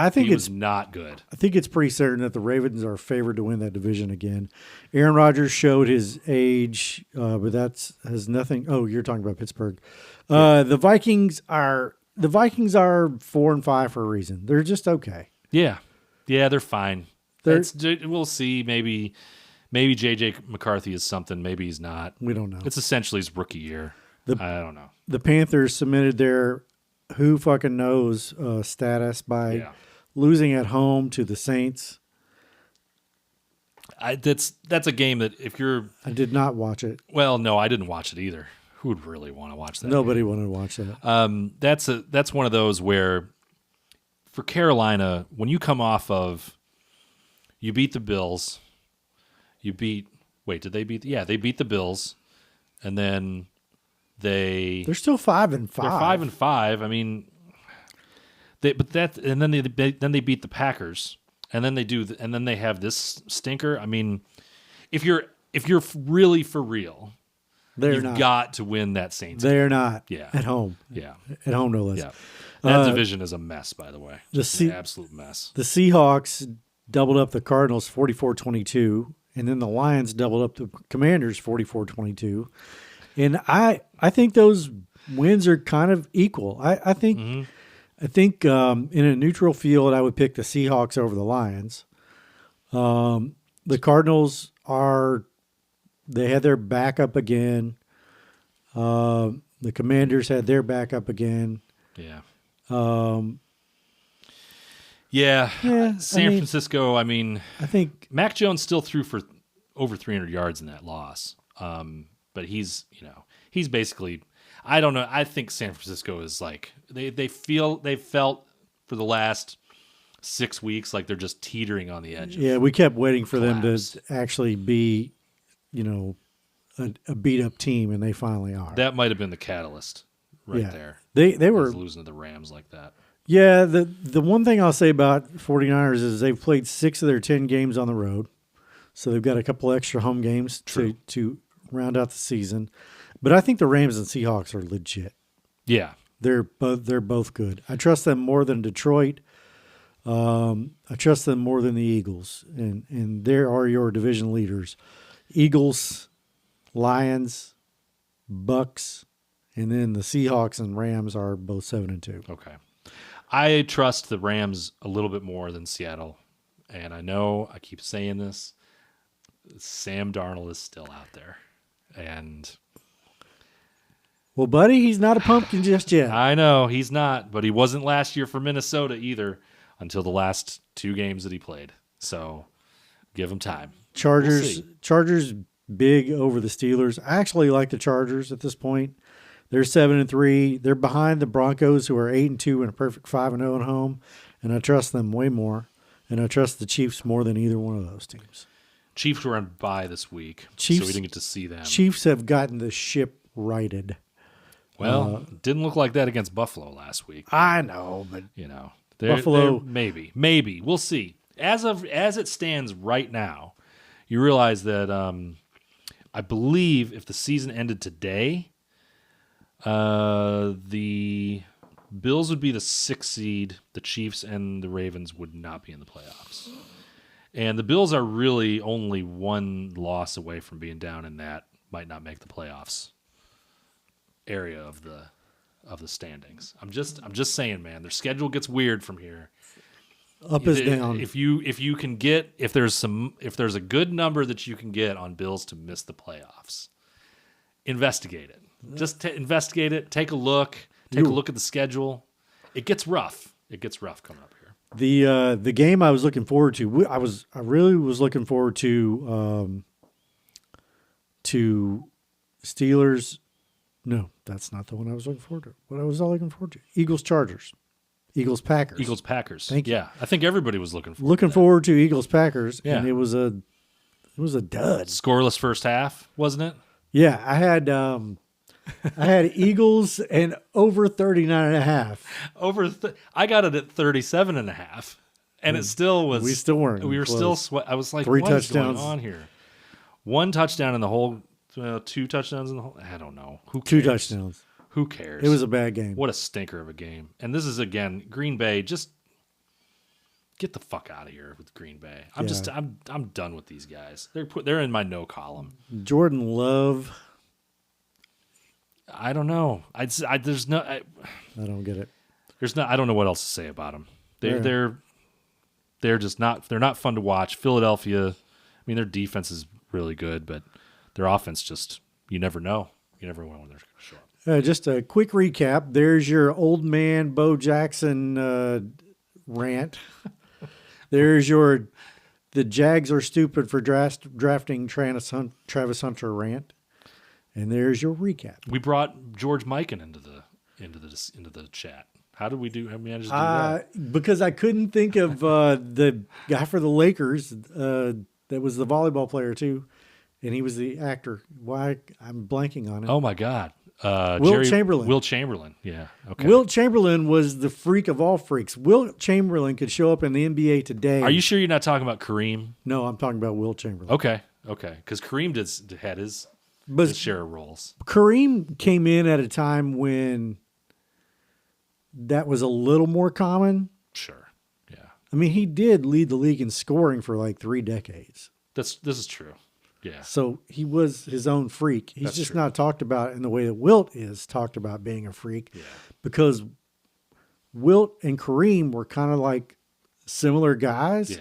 think he was not good. I think it's pretty certain that the Ravens are favored to win that division again. Aaron Rodgers showed his age, but has nothing. Oh, you're talking about Pittsburgh. Yeah. The Vikings are 4-5 for a reason. They're just okay. Yeah, they're fine. We'll see. Maybe J.J. McCarthy is something. Maybe he's not. We don't know. It's essentially his rookie year. I don't know. The Panthers submitted their who fucking knows status by losing at home to the Saints. That's a game that if you're... I did not watch it. Well, no, I didn't watch it either. Who would really want to watch that? Nobody wanted to watch that. That's one of those where for Carolina, when you come off of... You beat the Bills. Did they beat... Yeah, they beat the Bills. And then... They're still 5-5. They're 5-5. I mean, then they beat the Packers, and then they have this stinker. I mean, if you're really for real, you've got to win that Saints. They're not. Yeah. At home. Yeah. At home, no less. Yeah. That division is a mess, by the way. An absolute mess. The Seahawks doubled up the Cardinals 44-22, and then the Lions doubled up the Commanders 44-22. And I think those wins are kind of equal. I think in a neutral field, I would pick the Seahawks over the Lions. The Cardinals they had their backup again. The Commanders had their backup again. Yeah. San Francisco, I think Mac Jones still threw for over 300 yards in that loss. But he's basically, I don't know. I think San Francisco is like, they felt for the last 6 weeks like they're just teetering on the edge. Yeah, we kept waiting for them to actually be, a beat up team, and they finally are. That might have been the catalyst there. They were losing to the Rams like that. Yeah, the one thing I'll say about 49ers is they've played 6 of their 10 games on the road. So they've got a couple extra home games to round out the season. But I think the Rams and Seahawks are legit. Yeah. They're both good. I trust them more than Detroit. I trust them more than the Eagles. And there are your division leaders. Eagles, Lions, Bucks, and then the Seahawks and Rams are both 7-2. Okay. I trust the Rams a little bit more than Seattle. And I know I keep saying this. Sam Darnold is still out there. And well, buddy, he's not a pumpkin just yet. I know he's not, but he wasn't last year for Minnesota either until the last 2 games that he played. So give him time. Chargers big over the Steelers. I actually like the Chargers at this point. They're 7-3. They're behind the Broncos, who are 8-2 and a perfect 5-0 at home, and I trust them way more. And I trust the Chiefs more than either one of those teams. Chiefs were on bye this week, so we didn't get to see them. Chiefs have gotten the ship righted. Well, didn't look like that against Buffalo last week. I know, but Buffalo, maybe we'll see. As it stands right now, you realize that I believe if the season ended today, the Bills would be the 6th seed. The Chiefs and the Ravens would not be in the playoffs. And the Bills are really only one loss away from being down in that might not make the playoffs area of the standings. I'm just saying, man, their schedule gets weird from here. Up is down. If you can get if there's a good number that you can get on Bills to miss the playoffs, investigate it. Just investigate it. Take a look. Take a look at the schedule. It gets rough. It gets rough coming up here. The game I was looking forward to. I really was looking forward to Steelers. No, that's not the one I was looking forward to. What I was all looking forward to: Eagles-Chargers, Eagles-Packers. Eagles-Packers. Thank you. Yeah, I think everybody was looking forward forward to Eagles-Packers, Yeah. and it was a dud. Scoreless first half, wasn't it? Yeah, I had Eagles and over 39.5. I got it at 37.5, and it still was. We still weren't. We were close. still. I was like, 3 what is touchdowns. going on here? 1 touchdown in the whole. 2 touchdowns in the whole. I don't know. Who cares? 2 touchdowns. Who cares? It was a bad game. What a stinker of a game. And this is again Green Bay. Just get the fuck out of here with Green Bay. I'm done with these guys. They're in my no column. Jordan Love. I don't know. I don't get it. I don't know what else to say about them. They're just not. They're not fun to watch. Philadelphia. I mean, their defense is really good, but their offense just, you never know. You never know when they're going to show up. Just a quick recap. There's your old man Bo Jackson rant. There's the Jags are stupid for drafting Travis Hunter rant. And there's your recap. We brought George Mikan into the chat. How did we manage to do that? Because I couldn't think of the guy for the Lakers that was the volleyball player too. And he was the actor. Why I'm blanking on it. Oh my God, Chamberlain. Will Chamberlain. Yeah. Okay. Will Chamberlain was the freak of all freaks. Will Chamberlain could show up in the NBA today. Are you sure you're not talking about Kareem? No, I'm talking about Will Chamberlain. Okay. Because Kareem had his share of roles. Kareem came in at a time when that was a little more common. Sure. Yeah. I mean, he did lead the league in scoring for like 3 decades. This is true. Yeah. So he was his own freak. He's That's just true. not talked about in the way that Wilt is talked about being a freak. Yeah. Because Wilt and Kareem were kind of like similar guys. Yeah.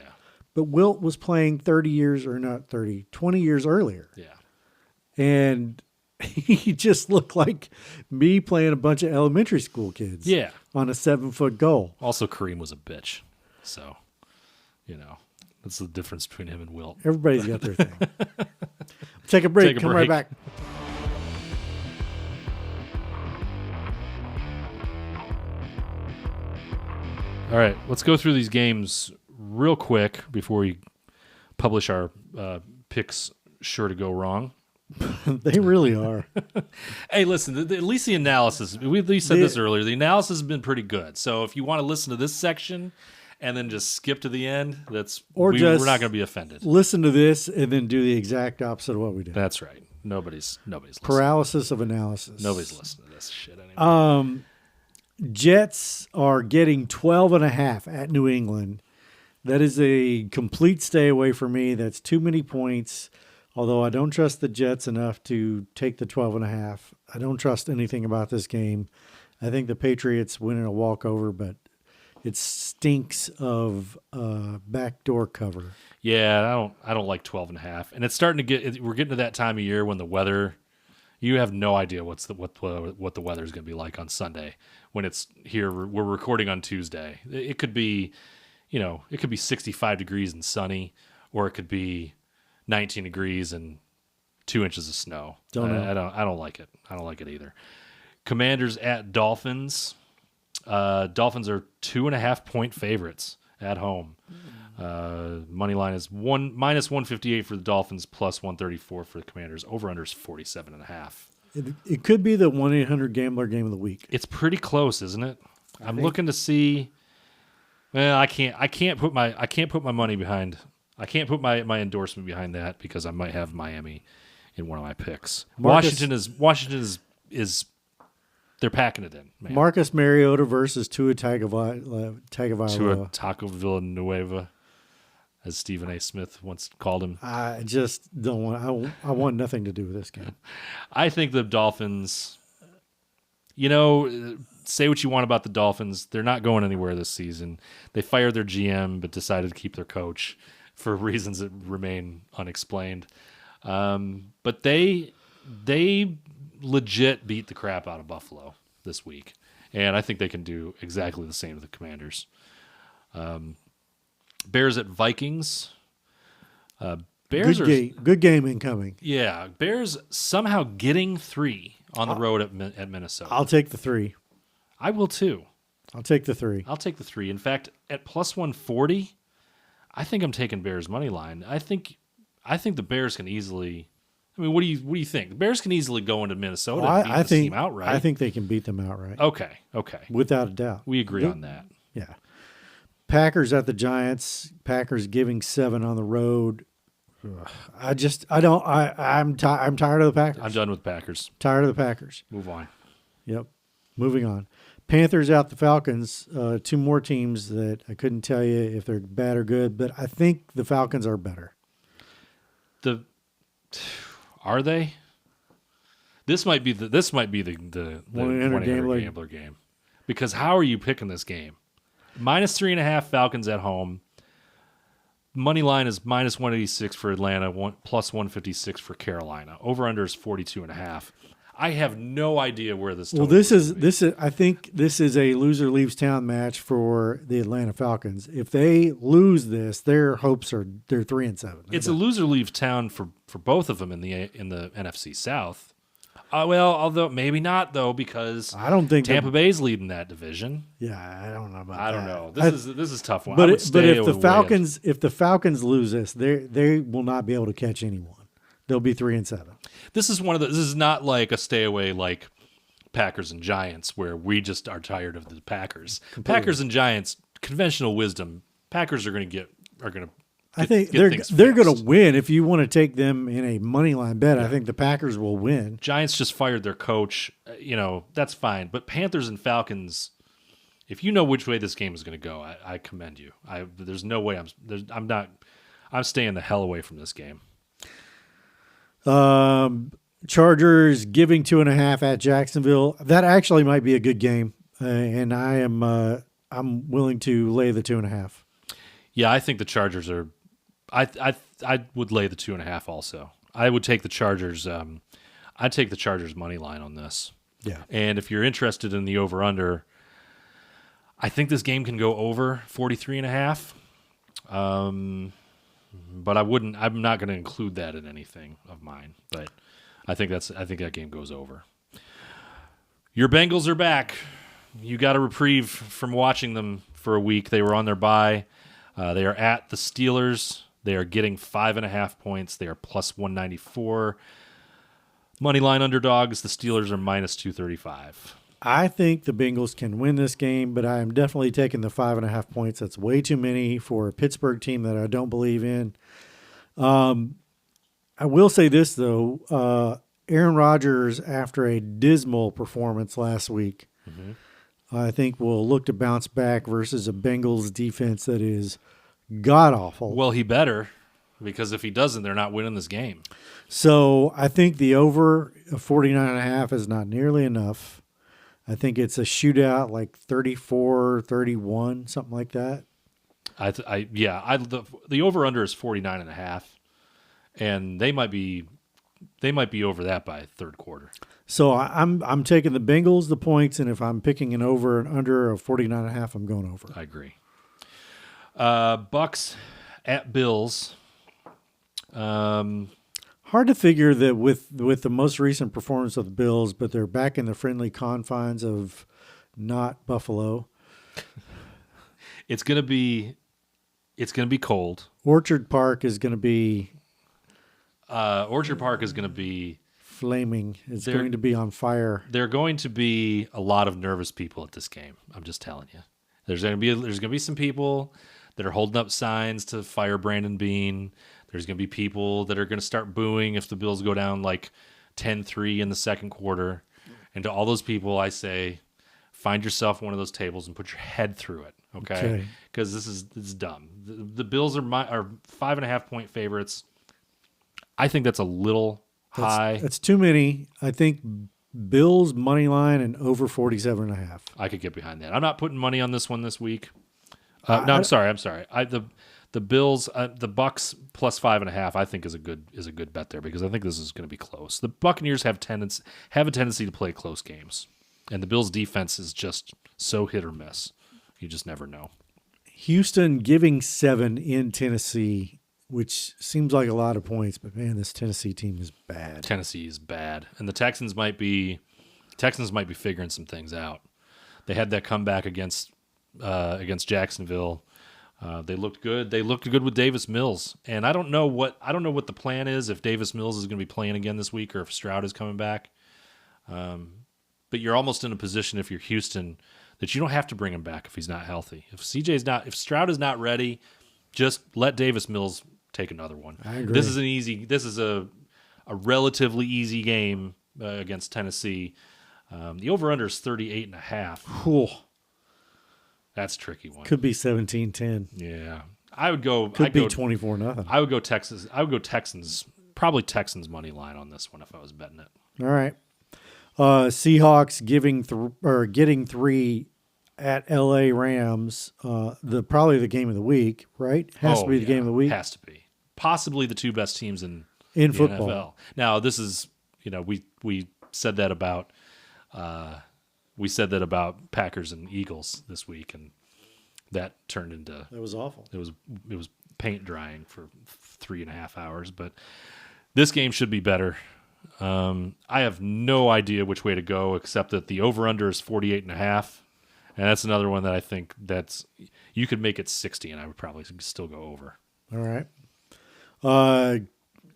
But Wilt was playing 20 years earlier. Yeah. And he just looked like me playing a bunch of elementary school kids. Yeah. On a 7-foot goal. Also, Kareem was a bitch. So, that's the difference between him and Wilt. Everybody's got their thing. Take a break. Come right back. All right, let's go through these games real quick before we publish our picks sure to go wrong. They really are. Hey, listen, at least the analysis, we said this earlier, the analysis has been pretty good. So if you want to listen to this section and then just skip to the end, we're not going to be offended. Listen to this and then do the exact opposite of what we did. That's right. Nobody's listening. Paralysis of analysis. Nobody's listening to this shit anymore. Jets are getting 12.5 at New England. That is a complete stay away for me. That's too many points. Although I don't trust the Jets enough to take the 12.5. I don't trust anything about this game. I think the Patriots win in a walkover, but it stinks of backdoor cover. Yeah, I don't like 12.5. And it's starting to we're getting to that time of year when the weather, you have no idea what the weather is going to be like on Sunday when it's here. We're recording on Tuesday. It could be, it could be 65 degrees and sunny, or it could be 19 degrees and 2 inches of snow. I don't like it. I don't like it either. Commanders at Dolphins. Dolphins are 2.5 point favorites at home. Money line is minus 158 for the Dolphins, plus 134 for the Commanders. Over under is 47.5. It could be the 1-800-GAMBLER game of the week. It's pretty close, isn't it? I'm looking to see. Well, I can't put my money behind. I can't put my endorsement behind that because I might have Miami in one of my picks. Washington is they're packing it in. Man. Marcus Mariota versus Tua Tagovailoa. Taco Villanueva, as Stephen A. Smith once called him. I just don't want. I want nothing to do with this game. I think the Dolphins. Say what you want about the Dolphins. They're not going anywhere this season. They fired their GM, but decided to keep their coach for reasons that remain unexplained. But they legit beat the crap out of Buffalo this week, and I think they can do exactly the same to the Commanders. Bears at Vikings. Good game incoming. Yeah, Bears somehow getting 3 on the road at Minnesota. I'll take the 3. I will too. I'll take the 3. I'll take the 3. In fact, at plus 140, I think I'm taking Bears money line. I think the Bears can easily. I mean, what do you think? The Bears can easily go into Minnesota and beat this team outright. I think they can beat them outright. Okay. Without a doubt. We agree on that. Yeah. Packers at the Giants. Packers giving 7 on the road. I'm tired of the Packers. I'm done with Packers. Tired of the Packers. Move on. Yep. Moving on. Panthers out the Falcons. 2 more teams that I couldn't tell you if they're bad or good, but I think the Falcons are better. Are they? This might be the 1-800-GAMBLER game. Because how are you picking this game? Minus 3.5 Falcons at home. Money line is minus 186 for Atlanta, plus 156 for Carolina. Over under is 42.5. I have no idea where this. Well, this is. I think this is a loser leaves town match for the Atlanta Falcons. If they lose this, their hopes are they're 3-7. It's a loser leaves town for both of them in the NFC South. Well, although maybe not though, because I don't think Tampa Bay's leading that division. Yeah, I don't know about that. I don't know. This is a tough one. But if the Falcons lose this, they will not be able to catch anyone. They'll be 3-7. This is not like a stay away like Packers and Giants where we just are tired of the Packers. Completely. Packers and Giants, conventional wisdom. Packers are going to I think they're going to win. If you want to take them in a money line bet, I think the Packers will win. Giants just fired their coach. That's fine. But Panthers and Falcons, if you know which way this game is going to go, I commend you. There's no way I'm staying the hell away from this game. Chargers giving 2.5 at Jacksonville. That actually might be a good game, and I'm willing to lay the 2.5. Yeah, I think the Chargers are. I would lay the 2.5 also. I would take the Chargers. I'd take the Chargers money line on this. Yeah. And if you're interested in the over under, I think this game can go over 43.5. But I'm not going to include that in anything of mine. But I think that game goes over. Your Bengals are back. You got a reprieve from watching them for a week. They were on their bye. They are at the Steelers. They are getting 5.5 points. They are plus 194. Moneyline underdogs. The Steelers are minus 235. I think the Bengals can win this game, but I am definitely taking the 5.5 points. That's way too many for a Pittsburgh team that I don't believe in. I will say this, though. Aaron Rodgers, after a dismal performance last week, I think will look to bounce back versus a Bengals defense that is god-awful. Well, he better, because if he doesn't, they're not winning this game. So I think the over 49.5 is not nearly enough. I think it's a shootout like 34-31, something like that. The over-under is 49.5, and they might be over that by third quarter. So I'm taking the Bengals, the points, and if I'm picking an over and under of 49.5, I'm going over. I agree. Bucks at Bills. Hard to figure that with the most recent performance of the Bills, but they're back in the friendly confines of not Buffalo. It's going to be It's going to be cold. Orchard Park is going to be Orchard Park is going to be flaming. It's going to be on fire. There are going to be a lot of nervous people at this game. I'm just telling you. There's going to be some people that are holding up signs to fire Brandon Bean. There's going to be people that are going to start booing if the Bills go down like 10-3 in the second quarter. And to all those people, I say, find yourself one of those tables and put your head through it, okay? Because this is dumb. The Bills are 5.5 point favorites. I think that's a little high. That's too many. I think Bills money line and over 47.5. I could get behind that. I'm not putting money on this one this week. No, I'm sorry. The Bills, the Bucks plus 5.5, I think is a good bet there because I think this is going to be close. The Buccaneers have a tendency to play close games, and the Bills' defense is just so hit or miss. You just never know. Houston giving 7 in Tennessee, which seems like a lot of points, but man, this Tennessee team is bad. Tennessee is bad, and the Texans might be figuring some things out. They had that comeback against Jacksonville. They looked good. They looked good with Davis Mills, and I don't know what the plan is if Davis Mills is going to be playing again this week or if Stroud is coming back. But you're almost in a position if you're Houston that you don't have to bring him back if he's not healthy. If Stroud is not ready, just let Davis Mills take another one. I agree. This is a relatively easy game against Tennessee. The over/under is 38.5. Cool. That's a tricky one. Could be 17-10. Yeah. I would go. Could be 24-0. I would go Texas. I would go Texans. Probably Texans money line on this one if I was betting it. All right. Seahawks getting 3 at LA Rams. Probably the game of the week, right? Has to be the game of the week. Has to be. Possibly the two best teams in football. NFL. Now this is we said that about Packers and Eagles this week, and that turned into that was awful. It was paint drying for 3.5 hours, but this game should be better. I have no idea which way to go except that the over/under is 48.5, and that's another one that I think you could make it 60, and I would probably still go over. All right.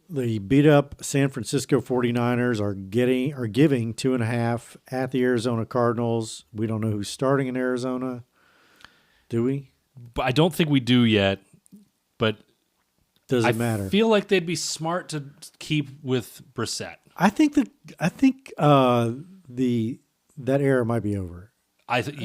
The beat up San Francisco 49ers are giving 2.5 at the Arizona Cardinals. We don't know who's starting in Arizona. Do we? But I don't think we do yet, but doesn't matter. I feel like they'd be smart to keep with Brissett. I think that era might be over. I think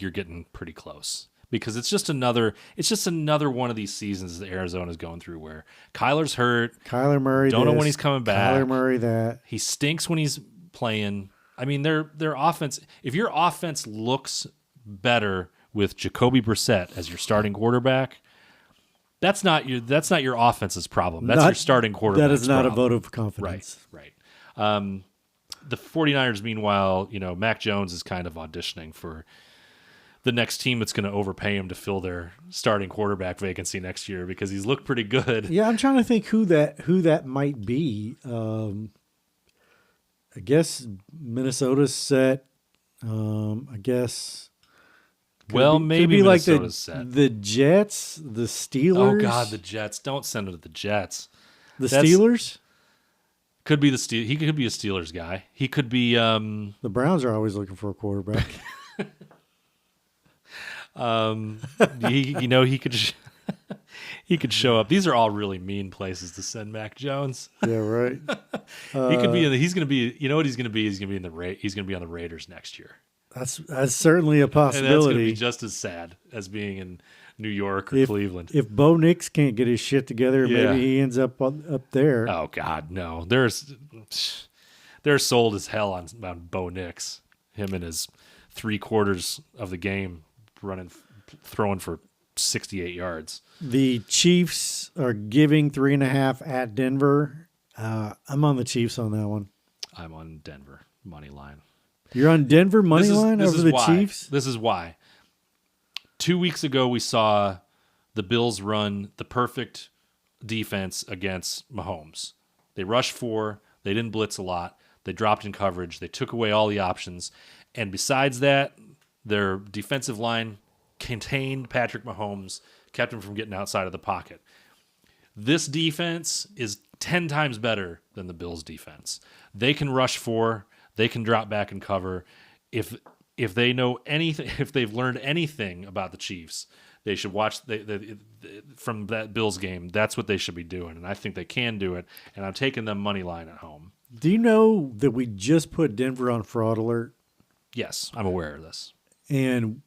you're getting pretty close. Because it's just another one of these seasons that Arizona's going through where Kyler's hurt. Kyler Murray don't know when he's coming back. Kyler Murray that. He stinks when he's playing. I mean, their offense, if your offense looks better with Jacoby Brissett as your starting quarterback, that's not your offense's problem. That's your starting quarterback. That is not a vote of confidence. Right. The 49ers, meanwhile, Mac Jones is kind of auditioning for the next team that's going to overpay him to fill their starting quarterback vacancy next year because he's looked pretty good. Yeah, I'm trying to think who that might be. I guess Minnesota's set. I guess. Maybe like Minnesota's set. The Jets, the Steelers. Oh God, the Jets! Don't send it to the Jets. Steelers. Could be the Steel. He could be a Steelers guy. He could be. The Browns are always looking for a quarterback. He could show up. These are all really mean places to send Mac Jones. Yeah, right. He could be he's going to be. You know what he's going to be? He's going to be he's going to be on the Raiders next year. That's certainly a possibility. And that's going to be just as sad as being in New York or Cleveland. If Bo Nix can't get his shit together, maybe he ends up there. Oh God, no. They're sold as hell on Bo Nix. Him and his 3/4 of the game throwing for 68 yards. The Chiefs are giving 3.5 at Denver. I'm on the Chiefs on that one. I'm on Denver money line. You're on Denver money line over the Chiefs? This is why. 2 weeks ago, we saw the Bills run the perfect defense against Mahomes. They rushed 4. They didn't blitz a lot. They dropped in coverage. They took away all the options. And besides that, their defensive line contained Patrick Mahomes, kept him from getting outside of the pocket. This defense is 10 times better than the Bills' defense. They can rush 4. They can drop back and cover. If they know anything, if they've learned anything about the Chiefs, they should watch from that Bills game. That's what they should be doing, and I think they can do it. And I'm taking them money line at home. Do you know that we just put Denver on fraud alert? Yes, I'm aware of this. And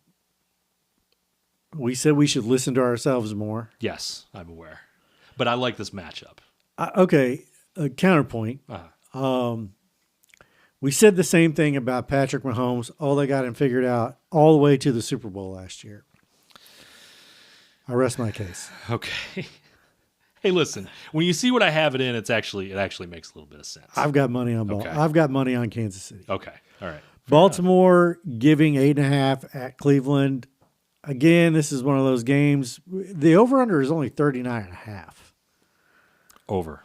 we said we should listen to ourselves more. Yes, I'm aware. But I like this matchup. Okay, counterpoint. We said the same thing about Patrick Mahomes. All they got him figured out all the way to the Super Bowl last year. I rest my case. Okay. Hey, listen. When you see what I have it in, it actually makes a little bit of sense. I've got money on ball. Okay. I've got money on Kansas City. Okay. All right. Baltimore giving 8.5 at Cleveland. Again, this is one of those games. The over/under is only 39.5. Over.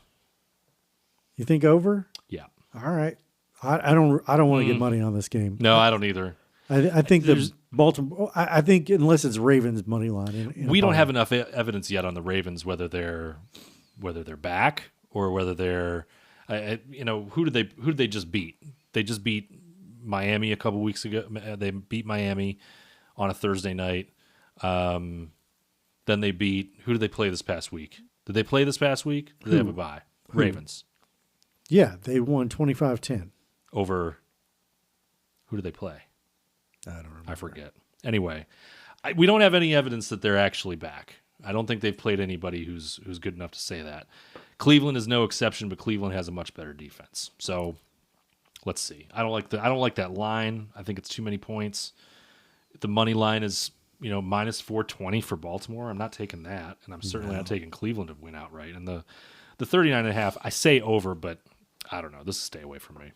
You think over? Yeah. All right. I don't want to get money on this game. No, I don't either. I think the Baltimore. I think unless it's Ravens money line. We don't have enough evidence yet on the Ravens whether they're back or whether they're who did they just beat? They just beat Miami a couple weeks ago. They beat Miami on a Thursday night. Then they beat who did they play this past week? Did they play this past week? Did they have a bye? Ravens. Yeah, they won 25-10. Over who did they play? I don't remember. I forget. Anyway, we don't have any evidence that they're actually back. I don't think they've played anybody who's good enough to say that. Cleveland is no exception, but Cleveland has a much better defense. So let's see. I don't like that line. I think it's too many points. The money line is minus 420 for Baltimore. I'm not taking that, and I'm certainly not taking Cleveland to win outright. And the 39.5, I say over, but I don't know. This is stay away from me.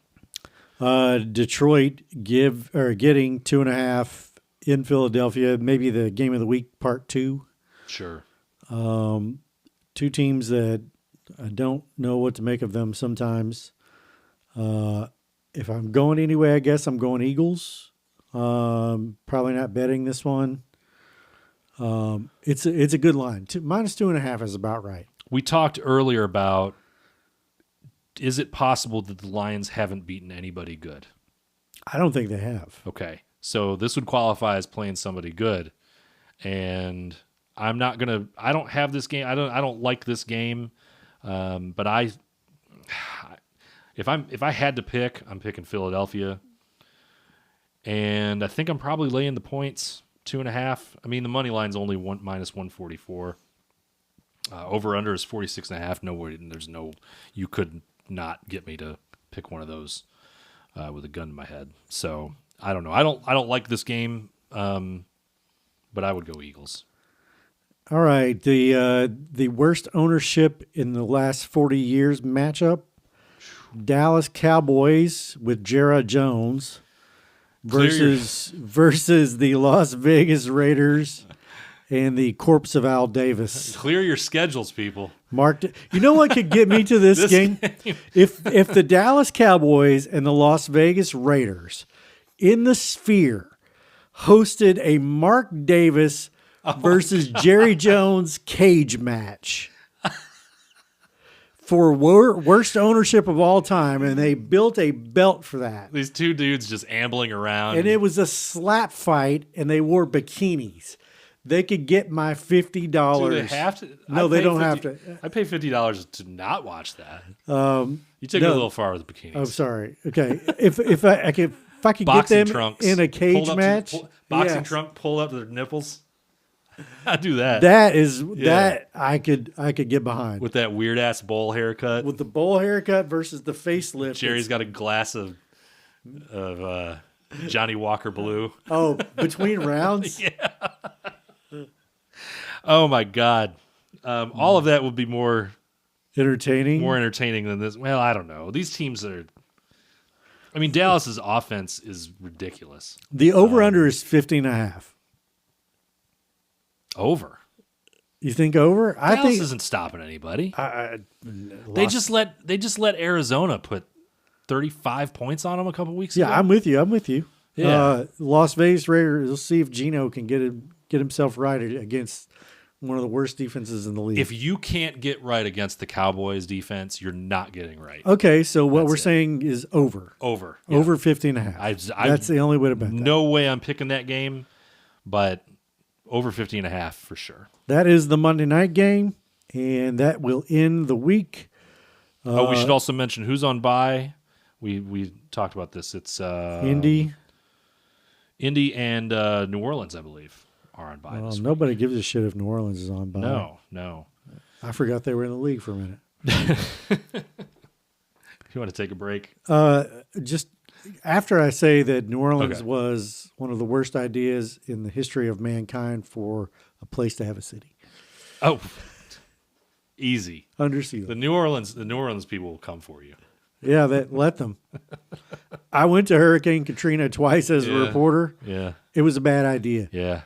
Detroit getting 2.5 in Philadelphia. Maybe the game of the week, part 2. Sure. Two teams that I don't know what to make of them sometimes. If I'm going anyway, I guess I'm going Eagles. Probably not betting this one. It's a good line. Minus 2.5 is about right. We talked earlier about, is it possible that the Lions haven't beaten anybody good? I don't think they have. Okay. So this would qualify as playing somebody good. And I don't have this game. I don't like this game. But if I had to pick, I'm picking Philadelphia. And I think I'm probably laying the points, 2.5. I mean, the money line's only minus 144. Over under is 46.5. No way. You could not get me to pick one of those with a gun to my head. So I don't know. I don't like this game, but I would go Eagles. All right. The worst ownership in the last 40 years matchup: Dallas Cowboys with Jerry Jones versus the Las Vegas Raiders and the corpse of Al Davis. Clear your schedules, people. Mark, you know what could get me to this game? If the Dallas Cowboys and the Las Vegas Raiders in the Sphere hosted a Mark Davis versus Jerry Jones cage match for worst ownership of all time, and they built a belt for that. These two dudes just ambling around. And it was a slap fight, and they wore bikinis. They could get my $50. Do they have to? No, they don't have to. I pay $50 to not watch that. You took it a little far with the bikinis. I'm sorry. Okay, if I could boxing get them trunks, in a cage match, boxing trunk, pull up to their nipples. I'd do that. That I could get behind with that weird ass bowl haircut. With the bowl haircut versus the facelift. Jerry's got a glass of Johnny Walker Blue. Oh, between rounds. Yeah. Oh my God! All of that would be more entertaining than this. Well, I don't know. These teams are. I mean, Dallas's offense is ridiculous. The over/under is 50.5. Over. You think over? Dallas isn't stopping anybody. They just let Arizona put 35 points on them a couple weeks ago. Yeah, I'm with you. Yeah. Las Vegas Raiders. Let's see if Geno can get get himself right against one of the worst defenses in the league. If you can't get right against the Cowboys defense, you're not getting right. Okay, so what we're saying is over. Over. Yeah. Over 50.5. That's the only way to bet that. No way I'm picking that game, but over 50.5 for sure. That is the Monday night game, and that will end the week. We should also mention who's on bye. We talked about this. It's Indy and New Orleans, I believe, are on bye. This nobody gives a shit if New Orleans is on bye. No. I forgot they were in the league for a minute. You want to take a break? Just after I say that New Orleans was one of the worst ideas in the history of mankind for a place to have a city. Oh, easy. Under seal. The New Orleans people will come for you. Yeah, let them. I went to Hurricane Katrina twice as a reporter. Yeah. It was a bad idea. Yeah.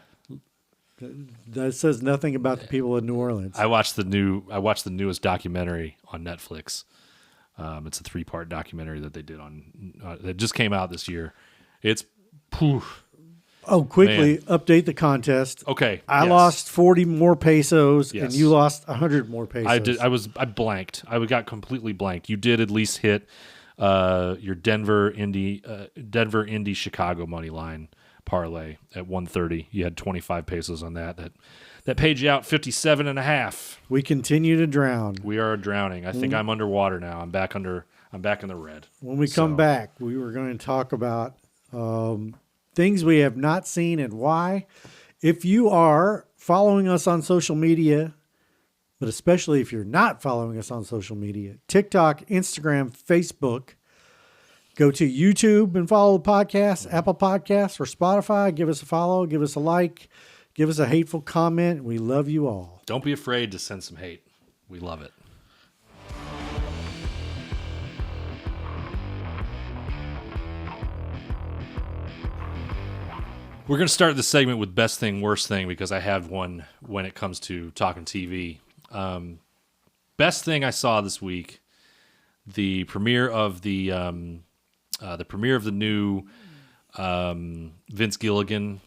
That says nothing about the people in New Orleans. I watched the newest documentary on Netflix. It's a 3-part documentary that they did that just came out this year. It's poof. Oh, quickly update the contest. Okay. I lost 40 more pesos, Yes. and you lost 100 more pesos. I blanked. I got completely blanked. You did at least hit your Denver Indy Chicago money line parlay at 130. You had 25 pesos on that. That paid you out 57.5. We continue to drown. We are drowning. I think I'm underwater now. I'm back in the red. When we come back, we were going to talk about things we have not seen and why. If you are following us on social media, but especially if you're not following us on social media, TikTok, Instagram, Facebook, go to YouTube and follow the podcast, Apple Podcasts or Spotify. Give us a follow, give us a like, give us a hateful comment. We love you all. Don't be afraid to send some hate. We love it. We're going to start this segment with best thing, worst thing, because I have one when it comes to talking TV. Best thing I saw this week, the premiere of the new Vince Gilligan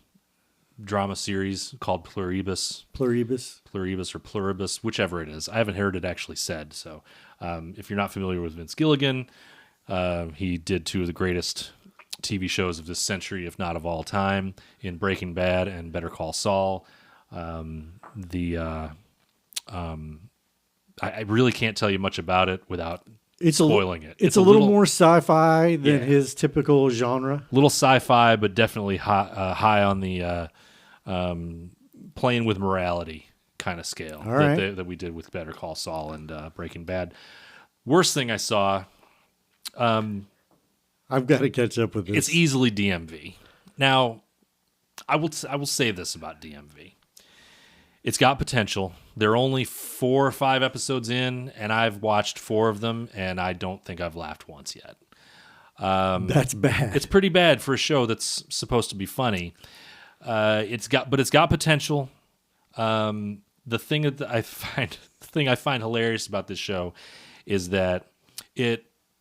drama series called Pluribus, or Pluribus, whichever it is. I haven't heard it actually said. So if you're not familiar with Vince Gilligan, he did 2 of the greatest TV shows of this century, if not of all time, in Breaking Bad and Better Call Saul. I really can't tell you much about it without spoiling it. It's a little more sci-fi than his typical genre. Little sci-fi, but definitely high on the playing with morality kind of scale that we did with Better Call Saul and Breaking Bad. Worst thing I saw. I've got to catch up with this. It's easily DMV. Now, I will say this about DMV. It's got potential. They're only 4 or 5 episodes in, and I've watched 4 of them, and I don't think I've laughed once yet. That's bad. It's pretty bad for a show that's supposed to be funny. It's got potential. The thing I find hilarious about this show is that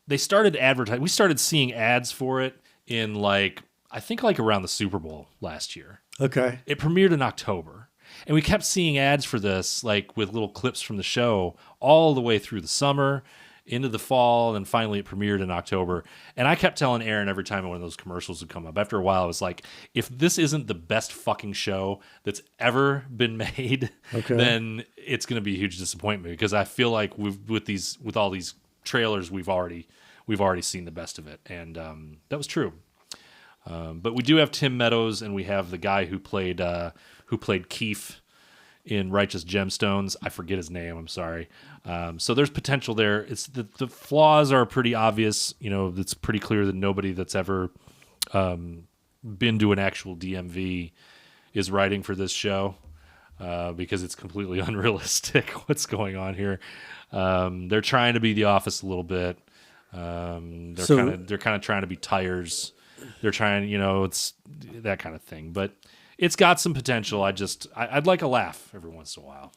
they started advertising. We started seeing ads for it in I think around the Super Bowl last year. Okay. It premiered in October. And we kept seeing ads for this, with little clips from the show all the way through the summer, into the fall, and finally it premiered in October. And I kept telling Aaron every time one of those commercials would come up. After a while, I was like, if this isn't the best fucking show that's ever been made, then it's going to be a huge disappointment, because I feel like with all these trailers, we've already seen the best of it. And that was true. But we do have Tim Meadows, and we have the guy who played Keith in Righteous Gemstones. I forget his name. I'm sorry. So there's potential there. It's the flaws are pretty obvious. It's pretty clear that nobody that's ever been to an actual DMV is writing for this show, because it's completely unrealistic what's going on here. They're trying to be The Office a little bit. They're kind of trying to be Tires. They're trying, it's that kind of thing. But it's got some potential. I'd like a laugh every once in a while.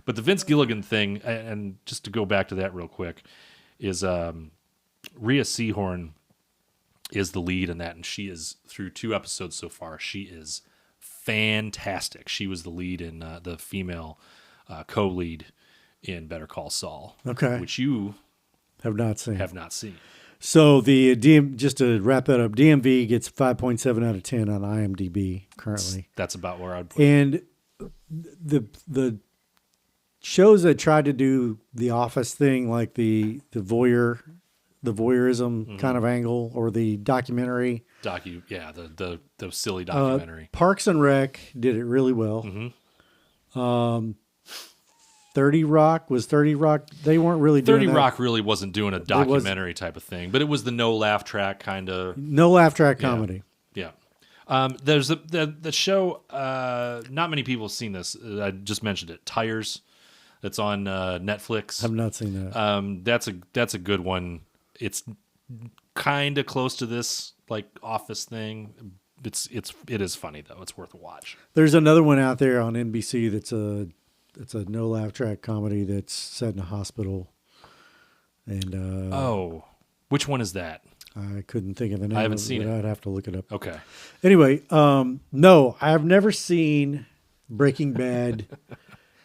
But the Vince Gilligan thing, and just to go back to that real quick, is Rhea Seehorn is the lead in that, and she is, through 2 episodes so far, she is fantastic. She was the lead in the female co-lead in Better Call Saul. Okay. Which you have not seen. So the just to wrap that up, DMV gets 5.7 out of 10 on IMDb currently. That's about where I'd put it. And the shows that tried to do the Office thing, like the voyeurism kind of angle, or the documentary. The silly documentary. Parks and Rec did it really well. Mm-hmm. 30 Rock, they weren't really doing 30 that. Rock really wasn't doing a documentary type of thing, but it was the no laugh track kind of. No laugh track comedy. Yeah. There's the show, not many people have seen this. I just mentioned it. Tires. That's on Netflix. I've not seen that. That's a good one. It's kind of close to this like Office thing. It is funny though. It's worth a watch. There's another one out there on NBC that's a no laugh track comedy that's set in a hospital. And which one is that? I couldn't think of the name. I haven't seen it. I'd have to look it up. Okay. Anyway, no, I've never seen Breaking Bad,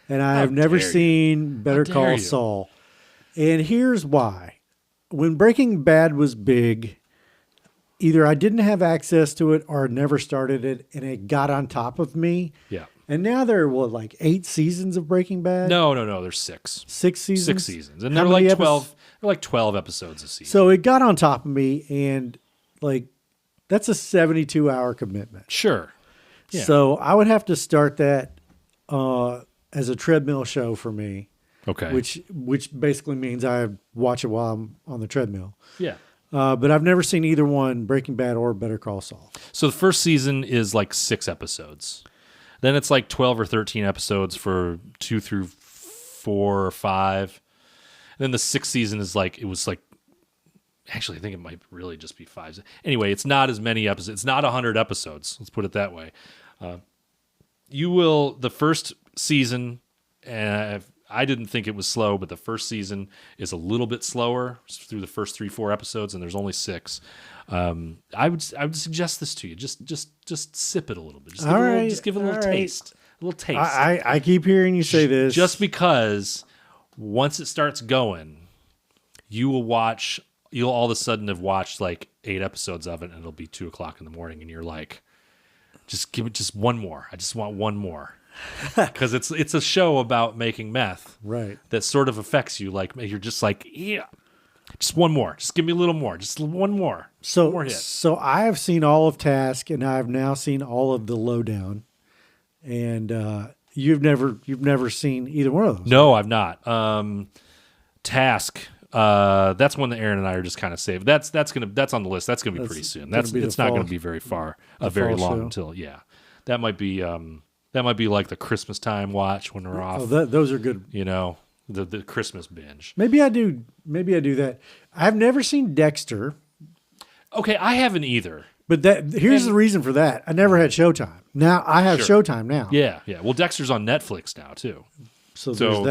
and I have never seen Better Call Saul. And here's why. When Breaking Bad was big, either I didn't have access to it or never started it, and it got on top of me. Yeah. And now there are, like 8 seasons of Breaking Bad? No. There's 6. 6 seasons? 6 seasons. And they're like 12. They're like 12 episodes a season. So it got on top of me, and like that's a 72-hour commitment. Sure. Yeah. So I would have to start that as a treadmill show for me. Okay. Which basically means I watch it while I'm on the treadmill. Yeah. But I've never seen either one, Breaking Bad or Better Call Saul. So the first season is like 6 episodes. Then it's like 12 or 13 episodes for 2 through 4 or 5. And then the 6th season is actually, I think it might really just be 5. Anyway, it's not as many episodes. It's not 100 episodes. Let's put it that way. The first season, I didn't think it was slow, but the first season is a little bit slower through the first 3-4 episodes, and there's only 6. I would suggest this to you. Just sip it a little bit. Just give it a little taste. A little taste. I keep hearing you say this. Just because once it starts going, you'll all of a sudden have watched like 8 episodes of it, and it'll be 2:00 in the morning, and you're like, just give it just one more. I just want one more. Because it's a show about making meth, right? That sort of affects you. Like you're just like, yeah, just one more. Just give me a little more. Just one more. So, more hit. So I have seen all of Task, and I've now seen all of The Lowdown. And you've never seen either one of those. No, I've not. Task. That's one that Aaron and I are just kind of saved. That's on the list. That's gonna be pretty soon. It's not gonna be very far, very long show. Until that might be. That might be like the Christmas time watch when we're off. Oh, those are good. You know, the Christmas binge. Maybe I do that. I've never seen Dexter. Okay, I haven't either. But here's the reason for that. I never had Showtime. Now I have Showtime now. Yeah. Well, Dexter's on Netflix now too. So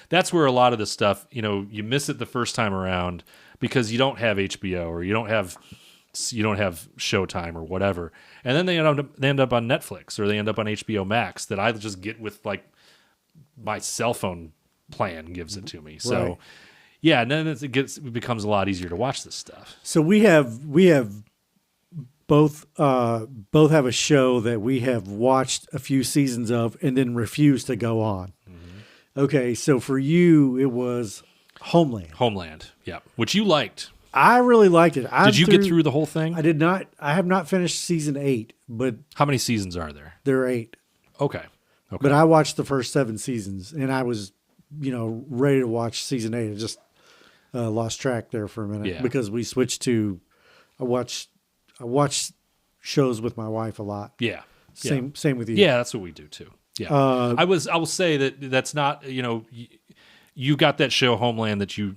that's where a lot of the stuff, you miss it the first time around because you don't have HBO or you don't have Showtime or whatever, and then they end up on Netflix or they end up on HBO Max that I just get with like my cell phone plan gives it to me. So right. Yeah, and then it becomes a lot easier to watch this stuff. So we have both have a show that we have watched a few seasons of and then refused to go on. Mm-hmm. Okay, so for you it was Homeland, yeah, which you liked. I really liked it. Did you get through the whole thing? I did not. I have not finished season 8, but how many seasons are there? There are 8. Okay. But I watched the first 7 seasons, and I was, ready to watch season 8. I just lost track there for a minute because we switched to. I watch shows with my wife a lot. Yeah. Same with you. Yeah, that's what we do too. Yeah. I will say that's not you got that show Homeland that you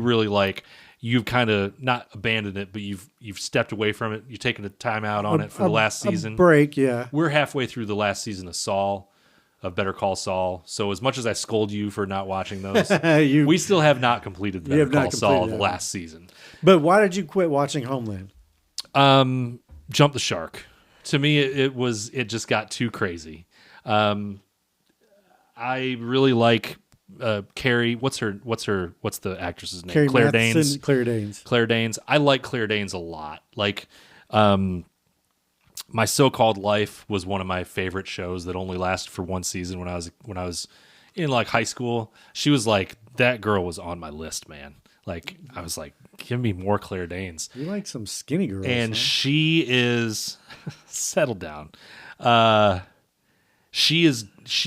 really like. You've kind of not abandoned it, but you've stepped away from it. You've taken a time out on it for the last season. A break, yeah. We're halfway through the last season of Better Call Saul. So as much as I scold you for not watching those, we still have not completed Better Call Saul the last season. But why did you quit watching Homeland? Jump the shark. to me, it just got too crazy. I really like Carrie. What's the actress's name? Carrie Claire Matheson, Danes. Claire Danes. Claire Danes. I like Claire Danes a lot. Like, My So-Called Life was one of my favorite shows that only lasted for one season when I was in like high school. She was like, that girl was on my list, man. Like, I was like, give me more Claire Danes. You like some skinny girls. And huh? she is settled down. She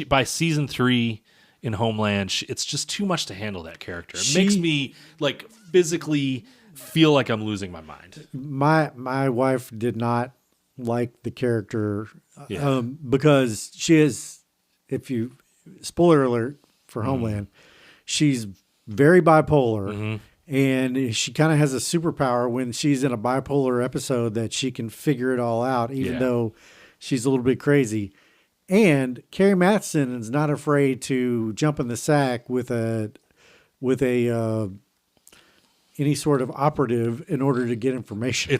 by season 3 in Homeland, it's just too much to handle that character. It makes me like physically feel like I'm losing my mind. My wife did not like the character Yeah. because she is, spoiler alert for Homeland, she's very bipolar, and she kind of has a superpower when she's in a bipolar episode that she can figure it all out, even though she's a little bit crazy. And Carrie Matheson is not afraid to jump in the sack with a any sort of operative in order to get information.